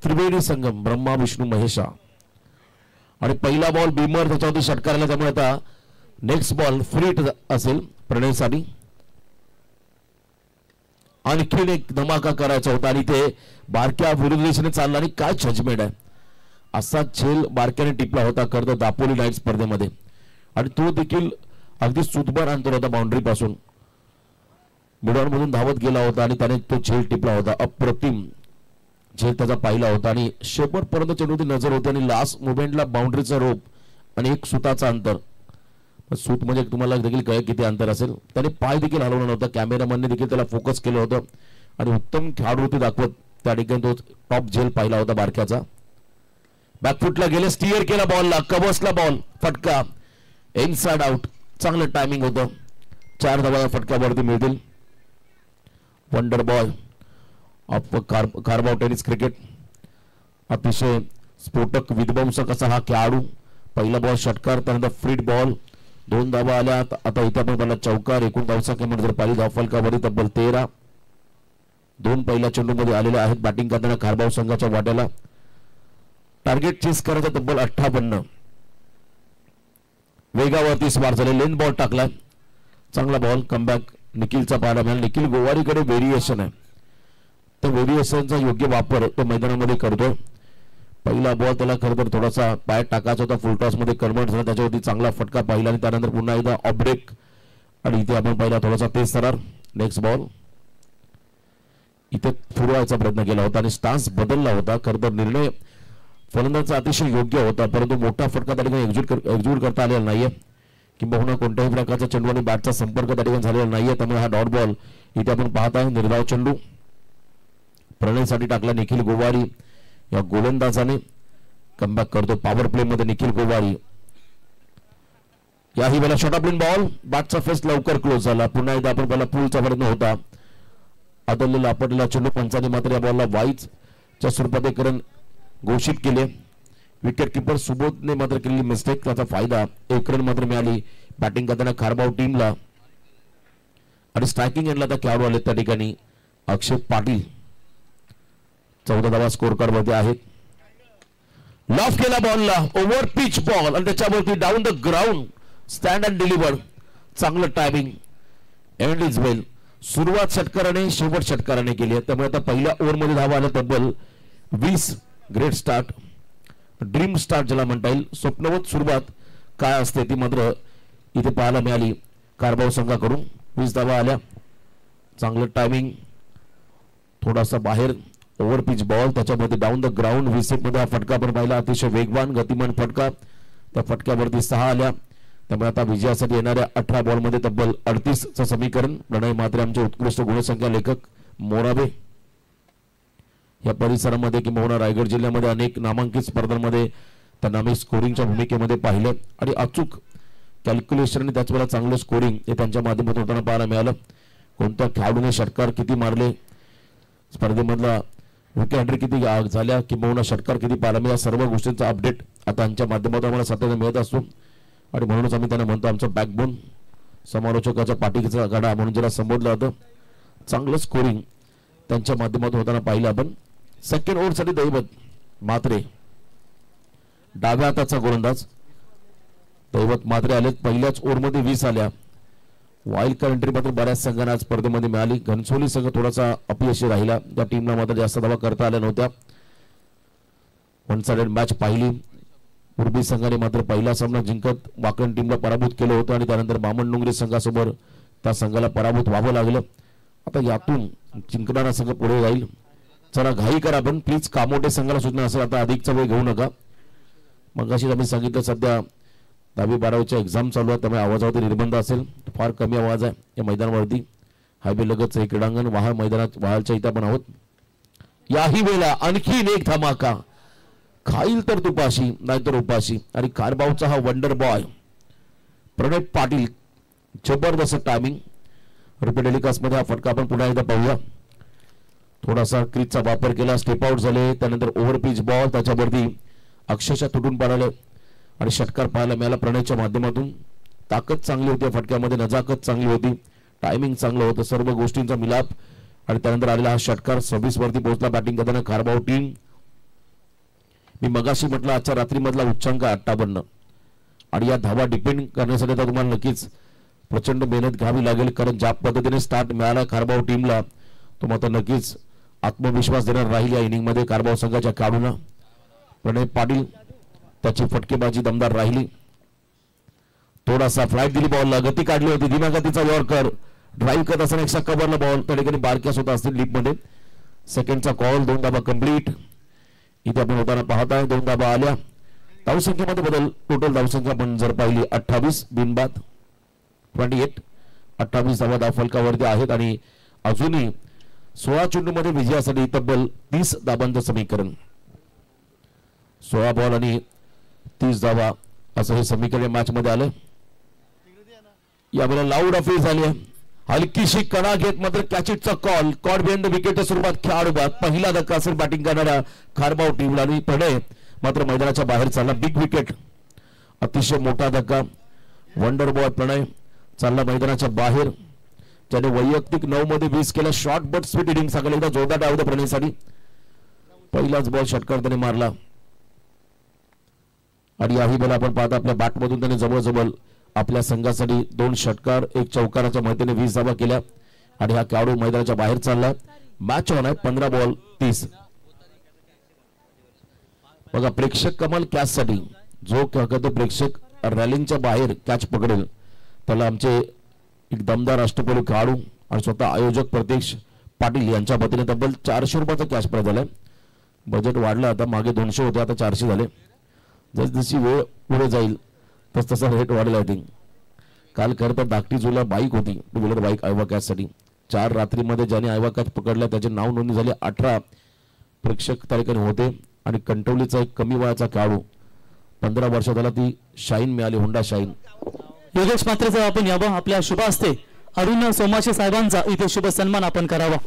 त्रिवेणी संगम ब्रह्मा विष्णू महेशा आणि पहिला बॉल बीमर त्याच्यावरती षटकाराला. त्यामुळे आता नेक्स्ट बॉल फ्री असेल प्रणयसाठी. आणखीन एक धमाका करायचा होता आणि ते बारक्या विरुद्ध दिशेने चालला आणि काय जजमेंट आहे. असा झेल बारक्याने टिपला होता करता दापोली नाईट स्पर्धेमध्ये आणि तो देखील अगदी सुतभर अंतर होता बाउंड्री पासून. मिडऑन मधून धावत गेला होता आणि त्याने तो झेल टिपला होता. अप्रतिम झेल त्याचा पाहिला होता आणि शेवटपर्यंत चेंडूची नजर होती आणि लास्ट मुवमेंटला बाउंड्रीचा रोप आणि एक सुताचा अंतर. सूत म्हणजे तुम्हाला देखील कळेल किती अंतर असेल. त्याने पाय देखील हलवला नव्हता, कॅमेरामॅनने देखील त्याला फोकस केलं होतं आणि उत्तम खेळाडूवृत्ती दाखवत त्या ठिकाणी तो टॉप झेल पाहिला होता बारक्याचा. बॅकफुटला गेले, स्टिअर केला बॉलला, कबसला बॉल, फटका इनसाइड आउट. चांगलं टायमिंग होतं. 4 धावा या फटक्यावरती मिळतील. Wonder boy of Karbav tennis cricket. अतिशय स्फोटक विध्वंसक असा हा खेळाडू. पहिला बॉल षटकार, त्यानंतर फ्रीड बॉल, 2 धावा आल्या. आता इथे आपण पहिला चौकार. एकूण धावसंख्येमध्ये जर पाहिली धाव फलकावरती तब्बल 13. 2 पहिल्या चेंडूमध्ये आलेल्या आहेत बॅटिंग करताना कारबाव संघाच्या वाट्याला. टार्गेट चेस करायचं तब्बल 58. वेगावरती स्वार झाले, लेन बॉल टाकला, चांगला बॉल. कमबॅक निखिलचा पाहायला मिळाला. निखिल गोवारीकडे व्हेरिएशन आहे, त्या व्हेरिएशनचा योग्य वापर तो मैदानामध्ये करतोय. पहिला बॉल त्याला खरं तर थोडासा पाय टाकायचा होता, फुल टॉस मध्ये कन्वर्ट झाला, त्याच्यावरती चांगला फटका पाहिला आणि त्यानंतर पुन्हा एकदा ऑफ ब्रेक आणि इथे आपण पाहिला थोडासा तेज सरार. नेक्स्ट बॉल इथे फुरवायचा प्रयत्न केला होता आणि स्टान्स बदलला होता. खरं तर निर्णय फलंदाजाचा अतिशय योग्य होता, परंतु मोठा फटका त्या ठिकाणी एक्झिक्यूट करता आलेला नाहीये किंवा कोणत्याही प्रकारचा चेंडू आणि बॅटचा संपर्क त्या ठिकाणी झालेला नाहीये. त्यामुळे हा डॉट बॉल इथे आपण पाहत आहे. निर्धाव चेंडू प्रणयसाठी टाकला निखिल गोवारी या गोलंदाजाने. कमबॅक करतो पॉवर प्ले मध्ये निखिल गोवारी. याही वेळेला शॉर्ट ऑफ बॉल, बॅटचा फेस लवकर क्लोज झाला. पुन्हा एकदा आपण पहिला पूलचा प्रयत्न होता. आदललेला आपटलेला चेंडू पंचाने मात्र या बॉलला वाईजच्या स्वरूपात एक रन घोषित केले. विकेट किपर सुबोधने मात्र केलेली मिस्टेक, त्याचा फायदा 1 रन मात्र मिळाली बॅटिंग करताना खारबाव टीमला. आणि स्ट्रायकिंग एंडला त्या खेळाडू आले त्या ठिकाणी अक्षय पाटील. 14 धावा स्कोर कार्ड मध्ये आहेत. लॉफ केला बॉलला, ओव्हर पिच बॉल आणि त्याच्यावरती down the ground stand and deliver. चांगलं टायमिंग, एंड इज वेल. सुरुवात षटकाराने शेवट षटकाराने केली आहे, त्यामुळे आता पहिल्या ओव्हरमध्ये धावा आल्या तब्बल 20. ग्रेट स्टार्ट, ड्रीम स्टार्ट ज्याला म्हणता येईल. स्वप्नवत सुरुवात काय असते ती मात्र इथे पाहायला मिळाली कारबाव संघाकडून. 20 धावा आल्या. चांगलं टायमिंग, थोडासा बाहेर ओव्हर पिच बॉल, त्याच्यामध्ये डाऊन द ग्राउंड विसेट मध्ये हा फटका आपण पाहिला. अतिशय वेगवान गतिमान फटका, त्या फटक्यावरती 6 आल्या. त्यामुळे आता विजयासाठी येणाऱ्या 18 बॉलमध्ये तब्बल 38चं समीकरण. प्रणय मात्रे आमचे उत्कृष्ट गुणसंख्या लेखक मोराबे. या परिसरामध्ये किंवा रायगड जिल्ह्यामध्ये अनेक नामांकित स्पर्धांमध्ये त्यांना आम्ही स्कोरिंगच्या भूमिकेमध्ये पाहिले आणि अचूक कॅल्क्युलेशन आणि त्याचवेळेला चांगलं स्कोरिंग हे त्यांच्या माध्यमातून होताना पाहायला मिळालं. कोणत्या खेळाडूने षटकार किती मारले, स्पर्धेमधला विकेट हॅट्रिक किती झाल्या किंवा षटकार किती पाहायला मिळाला, सर्व गोष्टींचा अपडेट आता त्यांच्या माध्यमातून आम्हाला सातत्याने मिळत असतो. आणि म्हणूनच आम्ही त्यांना म्हणतो आमचं बॅकबोन, समालोचकाच्या पाठीचा गाडा म्हणून ज्याला संबोधलं जातं. चांगलं स्कोरिंग त्यांच्या माध्यमातून होताना पाहिलं आपण. सेकंड ओव्हरसाठी दैवत मात्रे, डाव्या हाताचा गोलंदाज दैवत मात्रे आले. पहिल्याच ओव्हरमध्ये 20 आल्या. वाईल्ड कार्ड एंट्री मात्र बऱ्याच संघांना स्पर्धेमध्ये मिळाली. घनसोली संघ थोडासा अपयशी राहिला, त्या टीमला मात्र जास्त धावा करता आल्या नव्हत्या. 1 साइडेड मॅच पाहिली. उर्बी संघाने मात्र पहिला सामना जिंकत वाकण टीमला पराभूत केलं होतं आणि त्यानंतर बामण डोंगरी संघासमोर त्या संघाला पराभूत व्हावं लागलं. आता यातून जिंकणारा संघ पुढे जाईल. चला घाई करा पण प्लीज. कामोटे संघाला सूचना असेल आता अधिकचा वेळ घेऊ नका. मगाशी आम्ही सांगितलं सध्या 10वी-12वीच्या एक्झाम चालू आहे, त्यामुळे आवाजावरती निर्बंध असेल. फार कमी आवाज आहे या मैदानावरती. हायवे लगतच हे क्रीडांगण वाहळ मैदानात वाहळच्या इथं आपण आहोत. याही वेळेला आणखीन एक धमाका. खाईल तर तुपाशी नाहीतर उपाशी. आणि कारबावचा हा वंडर बॉय प्रणय पाटील, जबरदस्त टायमिंग. रुपये टेलिकास्ट मध्ये हा फटका आपण पुन्हा एकदा पाहूया. थोडासा क्रीजचा वापर केला, स्टेप आउट झाले, त्यानंतर ओव्हर पिच बॉल, त्याच्यावरती अक्षरशः तुटून पडाले आणि षटकार पाहायला मिळाला प्रणयच्या माध्यमातून. ताकद चांगली होती फटक्यामध्ये, नजाकत चांगली होती, टायमिंग चांगलं होतं, सर्व गोष्टींचा मिलाप. आणि त्यानंतर आलेला हा षटकार 26 वरती पोहोचला बॅटिंग करताना कारबाव टीम. मी मगाशी म्हटलं आजच्या रात्रीमधला उच्चांक 58 आणि या धावा डिपेंड करण्यासाठी आता तुम्हाला नक्कीच प्रचंड मेहनत घ्यावी लागेल, कारण ज्या पद्धतीने स्टार्ट मिळाला कारबाव टीमला तो मात्र नक्कीच आत्मविश्वास देणार राहील या इनिंग मध्ये कारबाव संघाच्या खेळाडूंना. प्रणय पाटील त्याची फटकेबाजी दमदार राहिली. थोडासा फ्लाइट दिली बॉलला, गती काढली होती, धीम्या गतीचा यॉर्कर, ड्राईव्ह करत असताना एकशा कव्हरला बॉल त्या ठिकाणी बारक्यास होता असतील डीप मध्ये. सेकंडचा कॉल, 2 धाबा कंप्लीट. इथे आपण होताना पाहताय 2 धाबा आल्या. धावसंख्येमध्ये बदल. टोटल धावसंख्या आपण जर पाहिली 28 बिनबाद 28, 28 धावा धाव फलकावरती आहेत आणि अजूनही 16 चेंडूमध्ये विजयासाठी तब्बल 30 धाबांचं समीकरण. 16 बॉल आणि 30 धावा असं हे समीकरण मॅच मध्ये आलं. यावेळेला लाऊड अपील झाली आहे. हलकीशी कडा घेत मात्र कॅचिटचा कॉल. कॉड बिहाइंड द विकेटच्या स्वरूपात खेळाडू बाद. पहिला धक्का असेल बॅटिंग करणाऱ्या खारबाव टीमला आणि प्रणय मात्र मैदानाच्या बाहेर चालला. बिग विकेट, अतिशय मोठा धक्का. वंडर बॉय प्रणय चालला मैदानाच्या बाहेर. त्याने वैयक्तिक 9 मध्ये 20 केला. शॉर्ट बट स्वीट इनिंग सांगले. एकदा जोरदार डाव प्रणयसाठी. पहिलाच बॉल षटकार त्याने मारला आणि याही बॉल आपण पाहता आपल्या बॅटमधून त्याने जवळजवळ आपल्या संघासाठी 2 षटकार 1 चौकाराच्या मदतीने 20 धावा केल्या आणि हा खेळाडू मैदानाच्या बाहेर चालला. मॅच ऑन आहे 15 बॉल 30. बघा प्रेक्षक कमाल कॅच साठी जो प्रेक्षक रॅलिंगच्या बाहेर कॅच पकडेल त्याला आमचे एक दमदार अष्टपैलू खेळाडू आणि स्वतः आयोजक प्रत्यक्ष पाटील यांच्या वतीने तब्बल 400 रुपयाचा कॅश प्राइज झालाय. बजेट वाढलं, आता मागे 200 होते आता 400 झाले. जशी वेळ पुढे जाईल तस तसा रेट वाढेल. आय थिंक काल खरं तर धाकटी जुला बाईक होती, टू व्हीलर बाईक आयवा कॅच साठी. 4 रात्रीमध्ये ज्याने आयवा कॅच पकडला त्याचे नाव नोंदणी झाली. 18 प्रेक्षक त्या ठिकाणी होते आणि कंटवलीचा एक कमी वयाचा खेळाडू 15 वर्षात त्याला ती शाईन मिळाली, होंडा शाईन. योगेश मात्रेचा आपण यावं, आपल्या शुभ हस्ते अरुण सोमाशे साहेबांचा इथे शुभ सन्मान आपण करावा.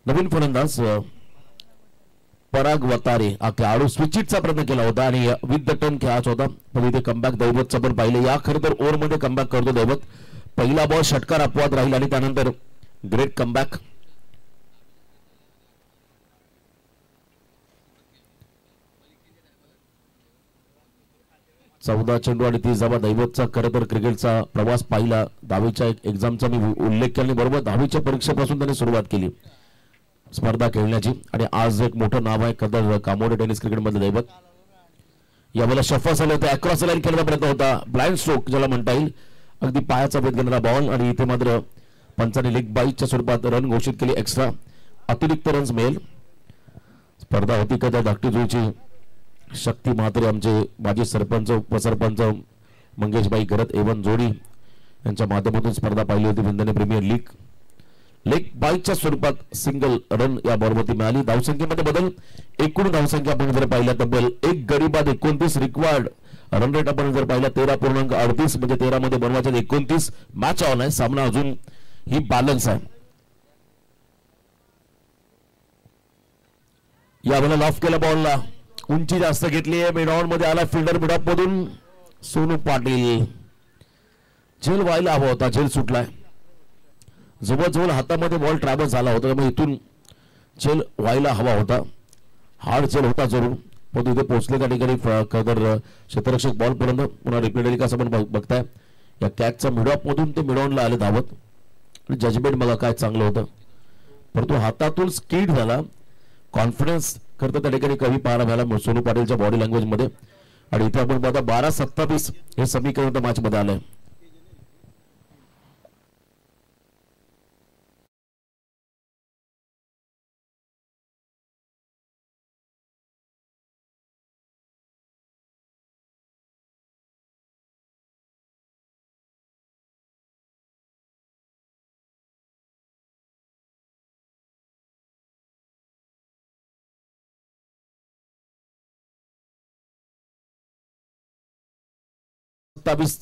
नवीन फलंदाज पराग वतारे हा खेळाडू स्विचिटचा प्रयत्न केला होता आणि विथ द टर्न खेळायचा होता पण इथे कमबॅक दैवतचं पण पाहिलं. या खरं तर ओव्हरमध्ये कमबॅक करतो दैवत. पहिला बॉल षटकार अपवाद राहील आणि त्यानंतर ग्रेट कमबॅक. चौदा चेंडू आणि 30 धावा. दैवतचा खरं तर क्रिकेटचा प्रवास पाहिला. 10वीच्या एक एक्झामचा मी उल्लेख केला बरोबर. 10वीच्या परीक्षेपासून त्याने सुरुवात केली स्पर्धा खेळण्याची आणि आज एक मोठं नाव आहे कदर कामोडे टेनिस क्रिकेट मध्ये दैवत. यावेळेला शफा झाले होते, अक्रॉस लाईन खेळण्याचा प्रयत्न होता. ब्लाइंड स्ट्रोक ज्याला म्हणता येईल, अगदी पायाचा भेद घेणारा बॉल आणि इथे मात्र पंचाने लेग बाईकच्या स्वरूपात रन घोषित केली. एक्स्ट्रा अतिरिक्त रन्स मिळेल. स्पर्धा होती का त्या धाकटी जुळची. शक्ती म्हात्रे आमचे माजी सरपंच उपसरपंच मंगेशबाई करत एवन जोडी यांच्या माध्यमातून स्पर्धा पाहिली होती. विंधने प्रीमियर लीग लेग बाईकच्या स्वरूपात सिंगल रन या बॉलवरती मिळाली. धावसंख्येमध्ये बदल. एकूण धावसंख्या आपण जर पाहिला तब्बल 1 गडी बाद 29. रिक्वायर्ड रन रेट आपण जर पाहिला 13.38 म्हणजे 13 मध्ये बनवायचे 29. मॅच ऑन आहे, सामना अजून ही बॅलन्स आहे. यावेळेला लॉफ केला बॉलला, उंची जास्त घेतली आहे. मिड ऑन मध्ये आला फिल्डर मिडऑफ मधून सोनू पाटील. झेल व्हायला हवा होता, झेल सुटलाय. जवळजवळ हातामध्ये बॉल ट्रॅव्हल झाला होता त्यामुळे इथून झेल व्हायला हवा होता. हार्ड झेल होता जरूर पण तिथे पोहोचले त्या ठिकाणी खरं क्षेत्ररक्षक बॉल पर्यंत पुन्हा रिपीट कसं पण बघताय. या कॅचचा मिडऑफ मधून ते मिडऑनला आले धावत आणि जजमेंट बघा काय चांगलं होतं परंतु हातातून स्किड झाला. कॉन्फिडन्स करता त्या ठिकाणी कमी पाहायला मिळाला सोनू पाटीलच्या बॉडी लँग्वेज मध्ये. आणि इथे आपण पाहता 12-27 हे समीकरण त्या मॅच मध्ये आलंय.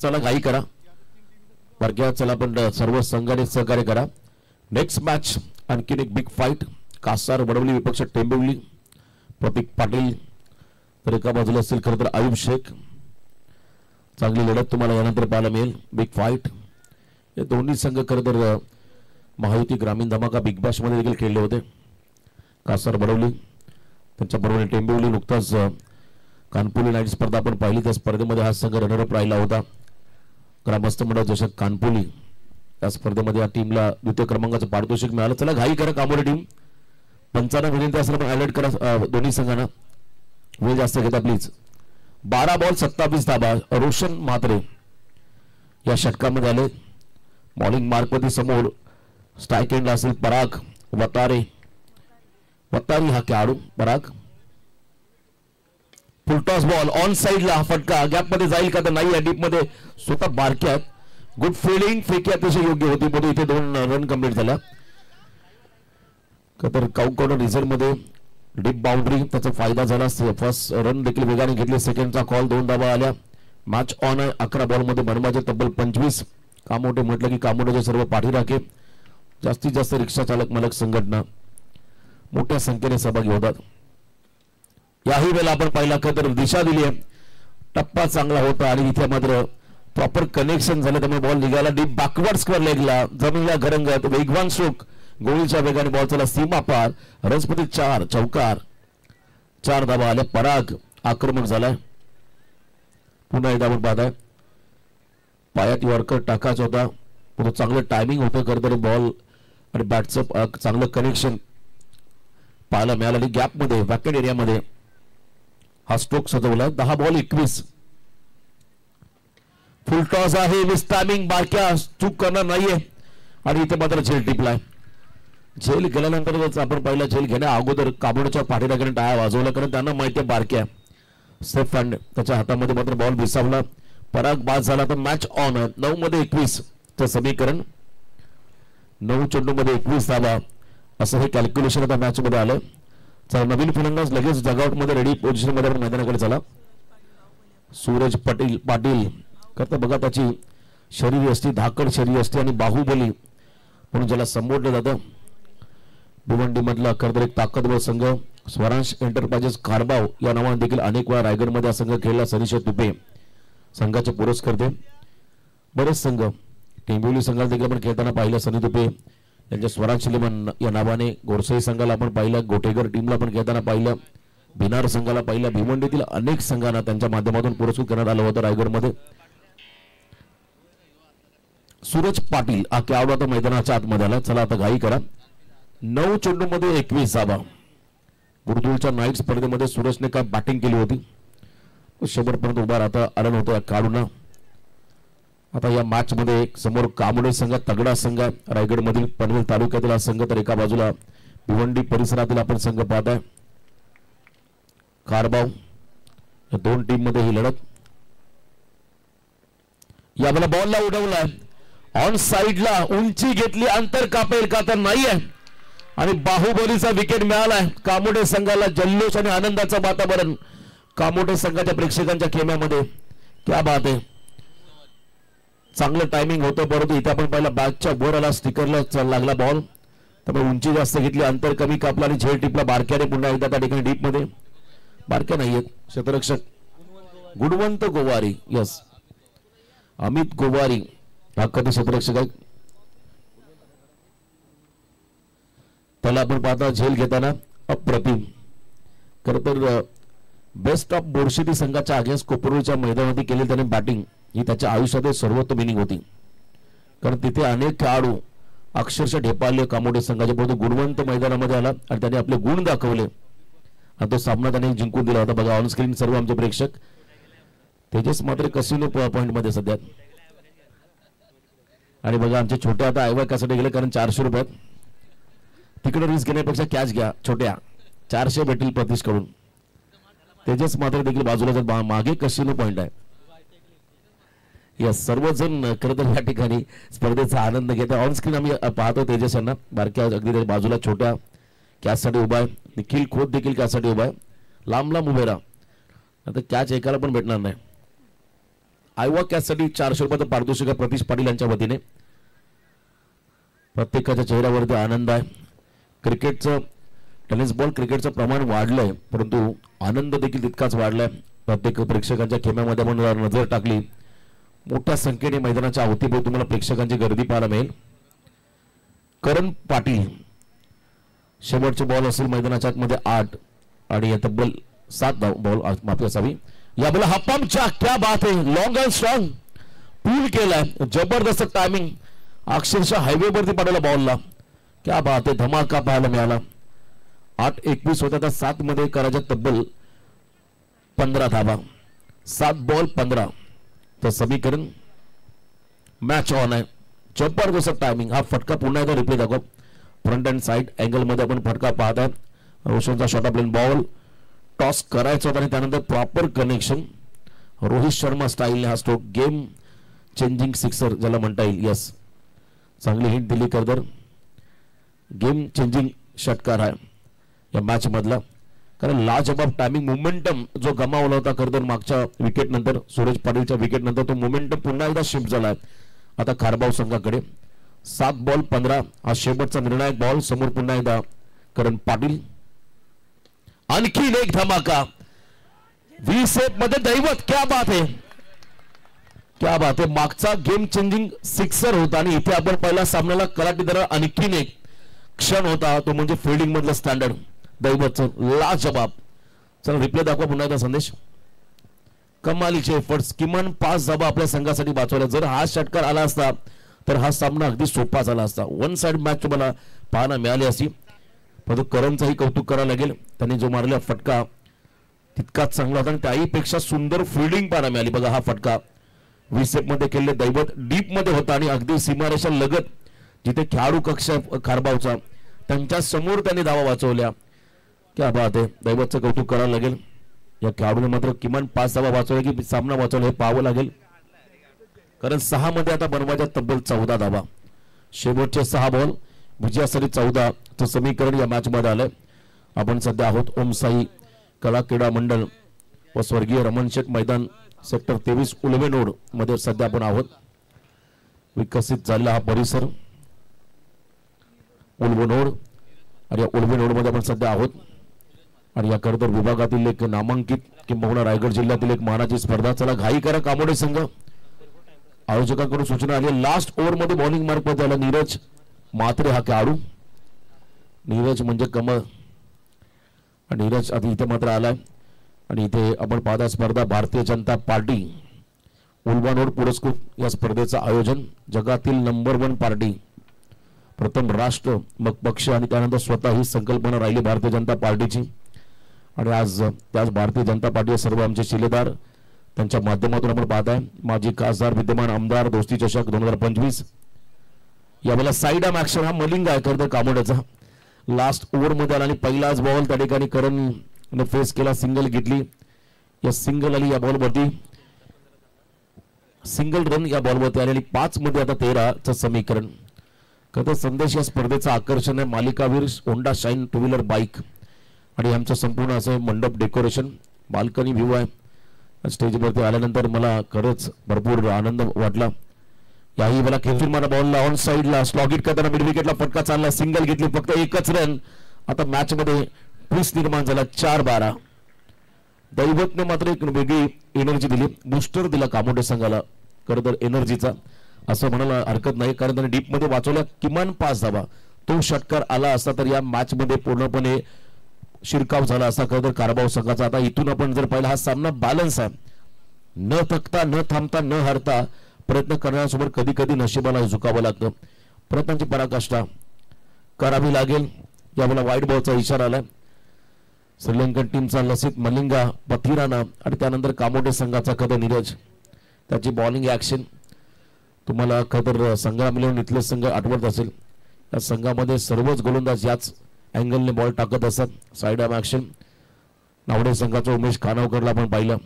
चला घाई करा वर्ग्या. चला पण सर्व संघाने सहकार्य करा. नेक्स्ट मॅच आणखीन एक बिग फाईट. कासार वडवली विपक्ष टेंबिवली. प्रतीक पाटील तर एका बाजूला असतील खरं तर आयुब शेख. चांगली लढत तुम्हाला यानंतर पाहायला मिळेल. Big fight. हे दोन्ही संघ खरं तर महायुती ग्रामीण धमाका बिग बॅश मध्ये देखील खेळले होते. कासार वडवली त्यांच्या बरोबर टेंबिवली नुकताच कानपुली नाईट स्पर्धा आपण पाहिली. त्या स्पर्धेमध्ये हा संघ रनरअप राहिला होता. ग्रामस्थ मंडळ चषक कानपुली या स्पर्धेमध्ये या टीमला द्वितीय क्रमांकाचं पारितोषिक मिळालं. चला घाई करा कामोरे टीम. पंचांना विनंती असलं पण हायलाइट करा दोन्ही संघांना. वेळ जास्त घेता प्लीज. 12 बॉल 27 धाबा. रोशन म्हात्रे या षटकामध्ये आले. बॉलिंग मार्कवरती समोर स्ट्राईक एंडला असेल पराग वतारे वतारी हा खेळाडू पराग. फुलटॉस बॉल ऑन साइडला हा फटका गॅप मध्ये जाईल का तर नाही. या डीप मध्ये स्वतः बारक्यात गुड फिल्डिंग फेकी अतिशय योग्य होती परंतु इथे 2 रन कंप्लीट झाल्या. तर काउंट रिझल्ट मध्ये डीप बाउंड्री त्याचा फायदा झाला. फर्स्ट रन देखील वेगाने घेतले. सेकंडचा कॉल 2 धावा आल्या. मॅच ऑन आहे. 11 बॉल मध्ये मनमाचे तब्बल 25. कामोठे म्हटलं की कामोठ्याचे सर्व पाठीराखे जास्तीत जास्त रिक्षा चालक मालक संघटना मोठ्या संख्येने सहभागी होतात. याही वेळेला आपण पाहिला तर दिशा दिली आहे. टप्पा चांगला होता आणि इथे मात्र प्रॉपर कनेक्शन झालं त्यामुळे बॉल निघाला डीप बॅकवर्ड स्क्वेअर लेगला जमिनीला घरंगत वेगवान स्ट्रोक गोळीच्या वेगाने बॉल चला सीमा पार. रनस्पती 4 चौकार 4 धावा आल्या. पराग आक्रमक झालाय. पुन्हा एकदा आपण पाहताय पायात यॉर्कर टाकायचा होता तो चांगलं टायमिंग होतं खरं तर बॉल आणि बॅटचं चांगलं कनेक्शन पाहायला मिळालं. गॅप मध्ये वॅकेट एरियामध्ये हा स्ट्रोक सजवला. 10 बॉल 21. फुल टॉस आहे. मिस टायमिंग बारक्या चूक करणार नाहीये आणि इथे मात्र झेल टिपलाय. झेल गेल्यानंतर आपण पाहिलं झेल घेण्या अगोदर काबोडच्या पाठीराख्याने टाळ्या वाजवला कारण त्यांना माहिती आहे बारक्या सेफ हँड त्याच्या हातामध्ये मात्र बॉल विसावला. पराग बाद झाला तर मॅच ऑन आहे. 9 मध्ये 21 चं समीकरण. 9 चेंडू मध्ये 21 धावा असं हे कॅल्क्युलेशन आता मॅच मध्ये आलं. चला नवीन फलंदाज लगेच जगआउट मध्ये रेडी पोझिशन मध्ये मैदानाकडे चला. सूरज पाटील करता बघा त्याची शरीर असते धाकड शरीर असते आणि बाहुबली म्हणून ज्याला संबोधलं जातं. भिवंडी मधला खरं एक ताकदवर संघ स्वरांश एंटरप्राइजेस कारबाव या नावाने देखील अनेक वेळा रायगडमध्ये हा संघ खेळला. सनीशा तुपे संघाचे पुरस्कर्ते. बरेच संघ टेंबिवली संघाला देखील आपण खेळताना पाहिलं. सनी तुपे यांच्या स्वराज शिलेमन या नावाने गोरसाई संघाला आपण पाहिलं. गोटेगर टीमला आपण खेळताना पाहिलं. भिनार संघाला पाहिलं. भिवंडीतील अनेक संघांना त्यांच्या माध्यमातून पुरस्कृत करण्यात आलं होतं रायगडमध्ये. सूरज पाटील हा खेळाडू आता मैदानाच्या आतमध्ये आला. चला आता घाई करा. 9 चेंडू मध्ये 21 धावा. गुरदुलच्या नाईट स्पर्धेमध्ये सूरजने काय बॅटिंग केली होती. शेवटपर्यंत उभा राहता आला नव्हता या खेळाडूंना. आता या मॅच मध्ये समोर कामोडे संघ तगडा संघ रायगड मधील पनवेल तालुक्यातील हा संघ तर एका बाजूला भिवंडी परिसरातील आपण संघ पाहताय कारबाव. या 2 टीम मध्ये ही लढत. यावेळेला बॉलला उडवलाय ऑन साइडला उंची घेतली अंतर कापेल का तर नाहीये आणि बाहुबलीचा विकेट मिळालाय. कामोडे संघाला जल्लोष आणि आनंदाचं वातावरण कामोडे संघाच्या प्रेक्षकांच्या खेम्यामध्ये. क्या बात आहे. चांगलं टायमिंग होतं परंतु इथे आपण पहिला बॅकच्या वर आला स्टिकरला लागला बॉल त्यामुळे उंची जास्त घेतली अंतर कमी कापला आणि झेल टिपला. बारक्याने पुन्हा एकदा त्या ठिकाणी डीप मध्ये बारक्या नाहीयेत. क्षेत्ररक्षक गुणवंत गोवारी यस अमित गोवारी हा कधी क्षेत्ररक्षक आहे. त्याला आपण पाहता झेल घेताना अप्रतिम. खरं तर बेस्ट ऑफ बोरशेती संघाच्या अगेन्स्ट कोपरूच्या मैदानामध्ये केलेली त्याने बॅटिंग ही त्याच्या आयुष्यातील सर्वोत्तम इनिंग होती कारण तिथे अनेक खेळाडू अक्षरशः ढेपाळले कामोडे संघाचे परंतु गुणवंत मैदानामध्ये आला आणि त्याने आपले गुण दाखवले आणि तो सामना त्याने जिंकून दिला होता. बघा ऑन स्क्रीन सर्व आमचे प्रेक्षक. तेजस मात्र कसिनो पॉइंट मध्ये सध्या आणि बघा आमचे छोटे आता आयवा कॅसाठी गेले कारण 400 रुपयात. तिकडे रिस्क घेण्यापेक्षा कॅच घ्या छोट्या 400 भेटेल प्रतीश कडून. तेजस मात्र देखील बाजूला मागे कसिनो पॉइंट आहे. यस सर्वजण खरं तर या ठिकाणी स्पर्धेचा आनंद घेत ऑन स्क्रीन आम्ही पाहतो तेजस यांना बारक्या अगदी बाजूला छोट्या कॅचसाठी उभा आहे. निखिल खोत देखील कॅचसाठी उभा आहे. लांब लांब उभे राहा आता कॅच एकाला पण भेटणार नाही. आयवा कॅचसाठी 400 रुपयाचं पारितोषिक प्रतीश पाटील यांच्या वतीने. प्रत्येकाच्या चेहऱ्यावरती आनंद आहे. क्रिकेटचं टेनिस बॉल क्रिकेटचं प्रमाण वाढलंय परंतु आनंद देखील तितकाच वाढलाय. प्रत्येक प्रेक्षकांच्या खेम्यामध्ये आपण नजर टाकली मोठ्या संख्येने मैदानाच्या अवतीभोवती तुम्हाला प्रेक्षकांची गर्दी पाहायला मिळेल. करण पाटील शेवटचे बॉल असेल मैदानाच्या आतमध्ये 8 आणि तब्बल 7 बॉल माफी असावी. या बॉल हा पंपच्या क्या बात आहे. लॉंग अँड स्ट्रॉंग पूल केलाय. जबरदस्त टायमिंग अक्षरशः हायवे वरती पडला बॉलला. क्या बात आहे. धमाका पाहायला मिळाला. 8-21 होता तर 7 मध्ये करायच्या तब्बल 15 धावा. 7 बॉल 15 तर समीकरण. मॅच ऑन आहे. जबरदस्त टायमिंग. हा फटका पुन्हा एकदा रिप्ले दाखव. फ्रंट अँड साइड अँगल मध्ये आपण फटका पाहत आहे. रोशनचा shot off length ball toss करायचा होता आणि त्यानंतर प्रॉपर कनेक्शन रोहित शर्मा स्टाईलने हा स्ट्रोक गेम चेंजिंग सिक्सर ज्याला म्हणता येईल. यस, चांगली हिट दिली करदर. गेम चेंजिंग षटकार आहे या मॅच मधला, कारण लाजबाब टायमिंग मोमेंटम जो गमावला होता करदर मागच्या विकेट नंतर, सूरज पाटीलच्या विकेट नंतर, तो मोमेंटम पुन्हा एकदा शिफ्ट झाला आहे आता खारबाव संघाकडे. 7 बॉल 15 हा शेवटचा निर्णायक बॉल. समोर पुन्हा एकदा करण पाटील. आणखी एक धमाका व्हीसेप मध्ये दैवत. क्या बात आहे, क्या बात आहे. मागचा गेम चेंजिंग सिक्सर होता आणि इथे आपण पहिला सामन्याला कलाटीदार आणखीन एक क्षण होता, तो म्हणजे फिल्डिंग मधलं स्टँडर्ड दैवतचं लाजबाब. चला रिप्ले दाखवा पुन्हा एकदा संदेश. कमालीचे एफर्ट्स, किमान 5 धावा आपल्या संघासाठी वाचवल्या. जर हा षटकार आला असता तर हा सामना अगदी सोपा झाला असता. वन साइड मॅच तुम्हाला पाहायला मिळाली असती. परंतु करणचंही कौतुक करावं लागेल, त्यांनी जो मारलेला फटका तितकाच चांगला होता आणि त्याहीपेक्षा सुंदर फिल्डिंग पाहायला मिळाली. बघा हा फटका व्हीसेप मध्ये केलेले दैवत डीप मध्ये होता आणि अगदी सीमारेषा लगत जिथे खेळाडू कक्ष खारबावचा त्यांच्या समोर त्यांनी धावा वाचवल्या. क्या बात आहे, दैवतचं कौतुक करावं लागेल. या खेळाडूने मात्र किमान 5 धावा वाचवल्या की सामना वाचवला हे पाहावं लागेल, कारण 6 मध्ये आता बनवायच्या तब्बल 14 धावा. शेवटचे 6 बॉल विजयासाठी 14 चं समीकरण या मॅच मध्ये आलंय. आपण सध्या आहोत ओम साई कला क्रीडा मंडळ व स्वर्गीय रमण शेठ मैदान सेक्टर 23 उल्वेनोड मध्ये सध्या आपण आहोत. विकसित झालेला हा परिसर उल्वेनोड, आणि या उल्वेनोड मध्ये आपण सध्या आहोत. आणि या करदर विभागातील एक नामांकित किंबहुना रायगड जिल्ह्यातील एक मानाची स्पर्धा. चला घाई करा कामोडे संघ. आयोजकांकडून सूचना आली लास्ट ओव्हर मध्ये बॉलिंग मार्क मध्ये आला नीरज मात्रे हा खेळाडू. नीरज म्हणजे कमळ. नीरज आधी इथे मात्र आलाय आणि इथे आपण पाहता स्पर्धा भारतीय जनता पार्टी उल्वानोड पुरस्कृत या स्पर्धेचं आयोजन. जगातील नंबर 1 पार्टी, प्रथम राष्ट्र मग पक्ष आणि त्यानंतर स्वतः ही संकल्पना राहिली भारतीय जनता पार्टीची. आणि आज त्याच भारतीय जनता पार्टी सर्व आमचे शिलेदार त्यांच्या माध्यमातून आपण पाहताय. माजी खासदार विद्यमान आमदार दोस्ती चषक 2025. यावेळेला साइड आर्म ऍक्शन हा मलिंग आहे करदर कामोड्याचा. लास्ट ओव्हर मध्ये आला आणि पहिलाच बॉल त्या ठिकाणी करण फेस केला, सिंगल घेतली. या सिंगल आली या बॉलवरती, सिंगल रन या बॉलवरती आली आणि 5 मध्ये आता 13चं समीकरण. खरं संदेश या स्पर्धेचं आकर्षण आहे. मालिकावीर होंडा शाईन 2 व्हीलर बाईक आणि आमचं संपूर्ण असं मंडप डेकोरेशन, बाल्कनी व्ह्यू आहे. स्टेजवरती आल्यानंतर मला खरंच भरपूर आनंद वाटला. याही मला खेचून मला बॉलला ऑन साइडला स्लॉग इट करताना मिड विकेटला फटका चालला, सिंगल घेतली, फक्त 1च रन. आता मॅच मध्ये ट्विस्ट निर्माण झाला 4-12. दैवतने मात्र एक वेगळी एनर्जी दिली, बूस्टर दिला कामोडे संघाला खरं एनर्जीचा असं म्हणायला हरकत नाही, कारण त्याने डीप मध्ये वाचवल्या किमान 5 धावा. तो षटकार आला असता तर या मॅच मध्ये पूर्णपणे शिरकाव झाला असता खरं कारभाव संघाचा. आता इथून आपण जर पाहिला हा सामना बॅलन्स आहे. न थकता न थांबता न हरता प्रयत्न करण्यासोबत कधी कधी नशिबाला झुकावं लागतं. प्रयत्नांची पराकाष्ठा करावी लागेल. यावेळेला वाईट बॉलचा इशारा आलाय. श्रीलंकन टीमचा लसित मलिंगा पथिराना आणि त्यानंतर कामोटे संघाचा खदर नीरज. त्याची बॉलिंग ऍक्शन तुम्हाला खदर संघाला मिळून इथले संघ आठवत असेल. या संघामध्ये सर्वच गोलंदाज याच अँगलने बॉल टाकत असतात. साइड आर्म ऍक्शन नावडे संघाचा उमेश खानावकरला आपण पाहिलं.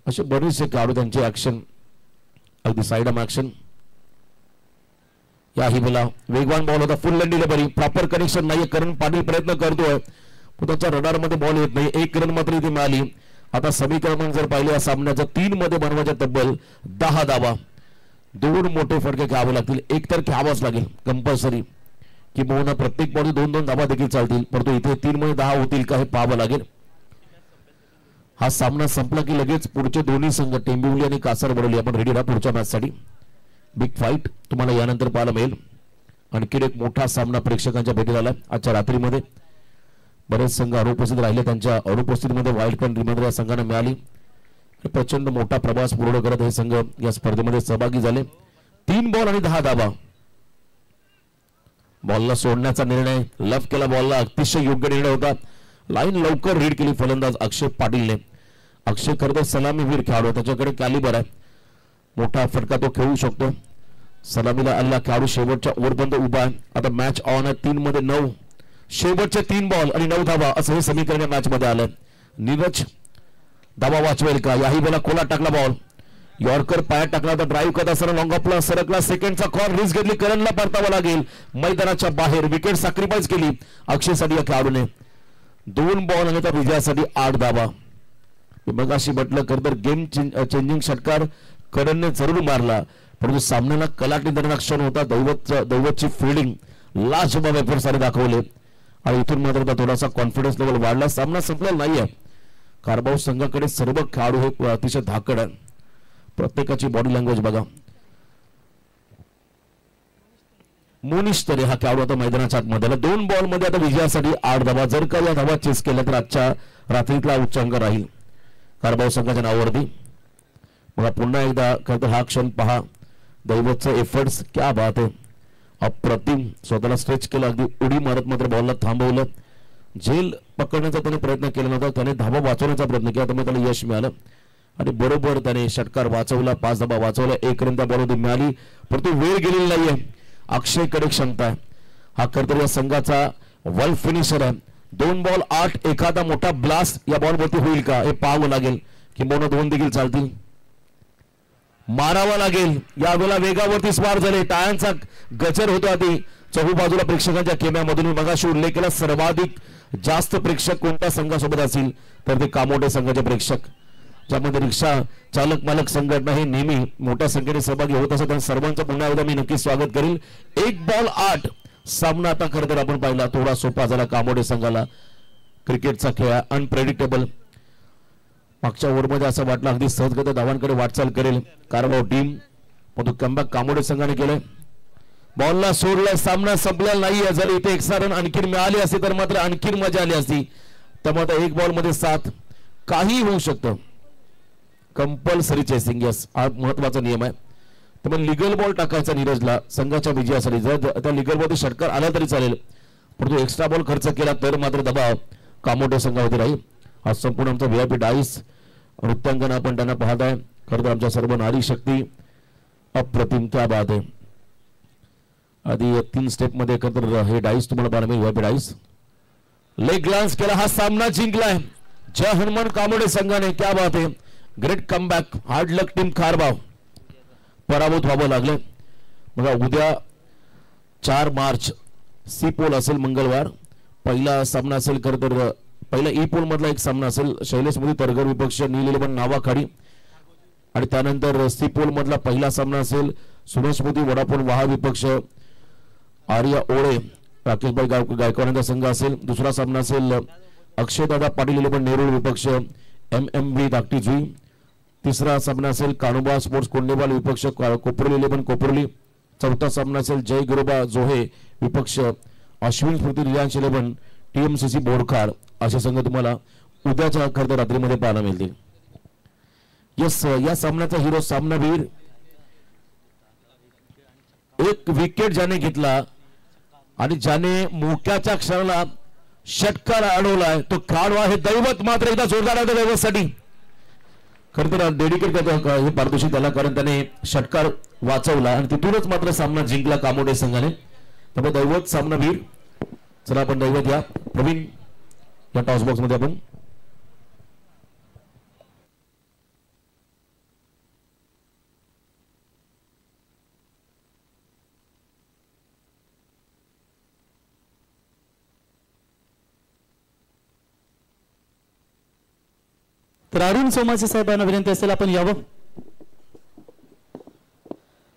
असे बरेचसे खेळाडू त्यांची ऍक्शन अगदी साइड आर्म ऍक्शन. याही वेळेला वेगवान बॉल होता, फुल लेंथ डिलिव्हरी, प्रॉपर कनेक्शन नाही. करण पाटील प्रयत्न करतोय पण त्याच्या रडार मध्ये बॉल येत नाही. 1 रन मात्र इथे मिळाली. आता समीकरण जर पाहिले या सामन्याच्या 3 मध्ये बनवायच्या तब्बल 10 धावा. 2 मोठे फटके घ्यावे लागतील. एक तर घ्यावाच लागेल कंपल्सरी, किंवा प्रत्येक बॉडी 2-2 धावा देखील चालतील. परंतु इथे 3 मध्ये 10 होतील का हे पाहावं लागेल. हा सामना संपला की लगेच पुढचे दोन्ही संघ टेंबिवली आणि कासारवडली आपण रेडी राहा पुढच्या मॅच साठी. बिग फाईट तुम्हाला यानंतर पाहायला मिळेल. आणखी एक मोठा सामना प्रेक्षकांच्या भेटीला आला आजच्या रात्रीमध्ये. बरेच संघ अनुपस्थित राहिले, त्यांच्या अनुपस्थितीमध्ये वाईल्ड कार्ड रिमाइंडर या संघाने मिळाली. प्रचंड मोठा प्रवास पूर्ण करत हे संघ या स्पर्धेमध्ये सहभागी झाले. 3 बॉल आणि 10 धावा. बॉलला सोडण्याचा निर्णय लफ केला. बॉलला अतिशय योग्य निर्णय होता. लाईन लवकर रीड केली फलंदाज अक्षय पाटीलने. अक्षय खरं सलामीवीर खेळाडू, त्याच्याकडे कॅलिबर आहे, मोठा फटका तो खेळू शकतो. सलामीला आलेला खेळाडू शेवटच्या ओव्हरपर्यंत उभा आहे. आता मॅच ऑन आहे. 3 मध्ये 9 शेवटचे 3 बॉल आणि 9 धावा असं हे समीकरण या मॅच मध्ये आलं. नीरज धावा वाचवेल का? याही बोला कोला टाकला बॉल, यॉर्कर पायात टाकला तर ड्राईव्ह करत असताना लॉंग ऑफला सरकला. सेकंडचा कॉल रिस्क घेतली, करणला परतावा लागेल. मैदानाच्या बाहेर विकेट सॅक्रिफाईस केली अक्षयसाठी या खेळाडूने. 2 बॉल आणि त्या विजयासाठी 8 धावा. मगाशी म्हटलं खरं तर गेम चेंजिंग षटकार करणने जरूर मारला, परंतु सामन्याला कलाटणी देणारा क्षण होता. दैवतची फिल्डिंग लाजवाब एफर्ट्सने दाखवले आणि इथून मात्र थोडासा कॉन्फिडन्स लेवल वाढला. सामना संपलेला नाहीये. कारभाऊ संघाकडे सर्व खेळाडू हे अतिशय धाकड आहे. प्रत्येकाची बॉडी लँग्वेज बघा. मोनिश तरे हा खेळाडू आता मैदानाच्या आतमध्ये. 2 बॉल मध्ये आता विजयासाठी 8 धावा. जर का या धावा चेस केल्या तर आजच्या रात्रीतला उच्चांक राहील कारभाऊ संघाच्या नावावरती. बघा पुन्हा एकदा खरं तर हा क्षण पहा. दैवतचं एफर्ट्स क्या बात आहे, अप्रतिम. स्वतःला स्ट्रेच केलं, अगदी उडी मारत मात्र बॉलला थांबवलं. झेल पकडण्याचा त्याने प्रयत्न केला नव्हता, त्याने धावा वाचवण्याचा प्रयत्न केला, त्यामुळे त्याला यश मिळालं आणि बरोबर त्याने षटकार वाचवला. 5 धावा वाचवला. 1 रन त्या बॉलमध्ये मिळाली, परंतु वेळ गेलेली नाहीये. अक्षयकडे क्षमता आहे. हा खरं तर या संघाचा वर्ल्ड फिनिशर आहे. 2 बॉल 8. एखादा मोठा ब्लास्ट या बॉलवरती होईल का हे पाहावं लागेल. किंबहुना 2 देखील चालतील. मारावा लागेल. यावेळेला वेगावरती स्वार झाले. टाळ्यांचा गजर होतो आधी चहूबाजूला प्रेक्षकांच्या खेम्यामधून. मगाशी उल्लेख केला सर्वाधिक जास्त प्रेक्षक कोणत्या संघासोबत असतील तर ते कामोठे संघाचे प्रेक्षक, ज्यामध्ये रिक्षा चालक मालक संघटना हे नेहमी मोठ्या संख्येने सहभागी होत असतात. सर्वांचं पुन्हा एकदा मी नक्की स्वागत करेल. 1 बॉल 8. सामना आता खरं तर आपण पाहिला थोडा सोपा झाला कामोठे संघाला. क्रिकेटचा खेळ अनप्रेडिक्टेबल. मागच्या ओव्हरमध्ये असं वाटलं अगदी सहजगत्या धावांकडे वाटचाल करेल कारभाऊ टीम, पण तो कमबॅक कामोठे संघाने केलं. बॉलला सोडला. सामना संपलेला नाहीये. जर इथे एक्स्ट्रा रन आणखी मिळाली असती तर मात्र आणखी मजा आली असती. त्यामुळे 1 बॉल मध्ये 7. काही होऊ शकतं. कंपल्सरी चेसिंग, यस हा महत्वाचा नियम आहे. त्यामुळे लिगल बॉल टाकायचा नीरजला संघाच्या विजयासाठी. जर त्या लिगल बॉलमध्ये षटकार आला तरी चालेल, परंतु एक्स्ट्रा बॉल खर्च केला तर मात्र दबाव कामोठे संघावरती राहील. हा संपूर्ण आमचा व्हीआयपी डाईस नृत्यांगना आपण त्यांना पाहत आहे. खरं तर आमच्या सर्व नारी शक्ती अप्रतिम, क्या बात आहे. आधी 3 स्टेप मध्ये एकत्र हे डाईस तुम्हाला पाहायला मिळेल. व्हीआयपी डाईस लेग ग्लान्स केला. हा सामना जिंकलाय जय हनुमान कामोठे संघाने. क्या बात आहे. Great comeback. हार्ड लक टीम कारभाव. पराभूत व्हावं लागलं. बघा उद्या 4 मार्च सी पोल असेल मंगळवार. पहिला सामना असेल खरं तर पहिला ई पोल मधला एक सामना असेल शैलेश मोदी तरगर विपक्ष नील इलेव्हन नावाखाडी, आणि त्यानंतर सी पोल मधला पहिला सामना असेल सुरेश मोदी वडापोल वाहा विपक्ष आर्या ओळे राकेशभाई गायकवाडांचा संघ असेल. दुसरा सामना असेल अक्षयदादा पाटील इलेव्हन नेरूळ विपक्ष MMV धाकटी जुई. तिसरा सामना असेल कानोबा स्पोर्ट्स कोंडेवाल विपक्ष कोपरली इलेव्हन कोपरली. चौथा सामना असेल जय गुरुबा जोहे विपक्ष अश्विन स्मृती रिलायन्स इलेव्हन TMCC बोरखार. असे संघ तुम्हाला उद्याच्या खरं तर रात्रीमध्ये पाहायला मिळतील. यस या सामन्याचा हिरो सामनावीर. 1 विकेट ज्याने घेतला आणि ज्याने मोक्याच्या क्षणाला षटकार अडवलाय तो खेळाडू आहे दैवत. मात्र एकदा जोरदार आहे दैवतसाठी. खरं तर डेडिकेट करतो हे पारितोषिक त्याला, कारण त्याने षटकार वाचवला आणि तिथूनच मात्र सामना जिंकला कामोठे संघाने. त्यामुळे दैवत सामनावीर. चला आपण दैवत या प्रवीण या टॉस बॉक्स मध्ये आपण तर अरुण सोमासे साहेबांना विनंती असेल आपण यावं.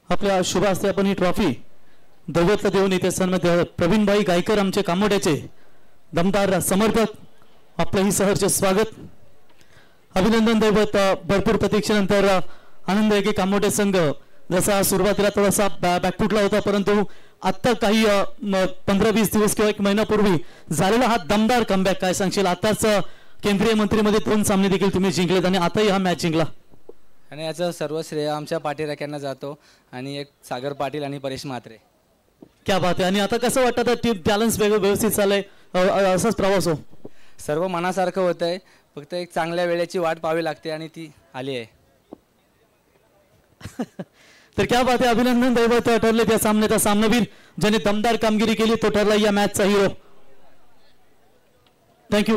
आपल्या शुभ हस्ते आपण ही ट्रॉफी दैवतला देऊन इथे सन्मान. प्रवीणभाई गायकर आमचे कामोठ्याचे दमदार समर्थक, आपलं ही सहर्ष स्वागत, अभिनंदन. दैवत भरपूर प्रतीक्षेनंतर आनंद आहे की कामोठे संघ जसा सुरुवातीला थोडासा बॅकफुटला होता, परंतु आता काही 15-20 दिवस किंवा 1 महिन्यापूर्वी झालेला हा दमदार कमबॅक काय सांगशील? आताच केंद्रीय मंत्रीमध्ये 2 सामने देखील तुम्ही जिंकलेत आणि आताही हा मॅच जिंकला. आणि याचं सर्व श्रेय आमच्या पाठीराख्यांना जातो आणि एक सागर पाटील आणि परेश म्हात्रे. क्या बात आहे. आणि आता कसं वाटतं टीम बॅलन्स व्यवस्थित चाललंय, असाच प्रवास हो? सर्व मनासारखं होत आहे, फक्त एक चांगल्या वेळेची वाट पाहावी लागते आणि ती आली आहे. तर क्या बात आहे. अभिनंदन दैवत ठरले त्या सामन्याचा सामनावीर ज्याने दमदार कामगिरी केली तो ठरला या मॅचचा हिरो. थँक्यू.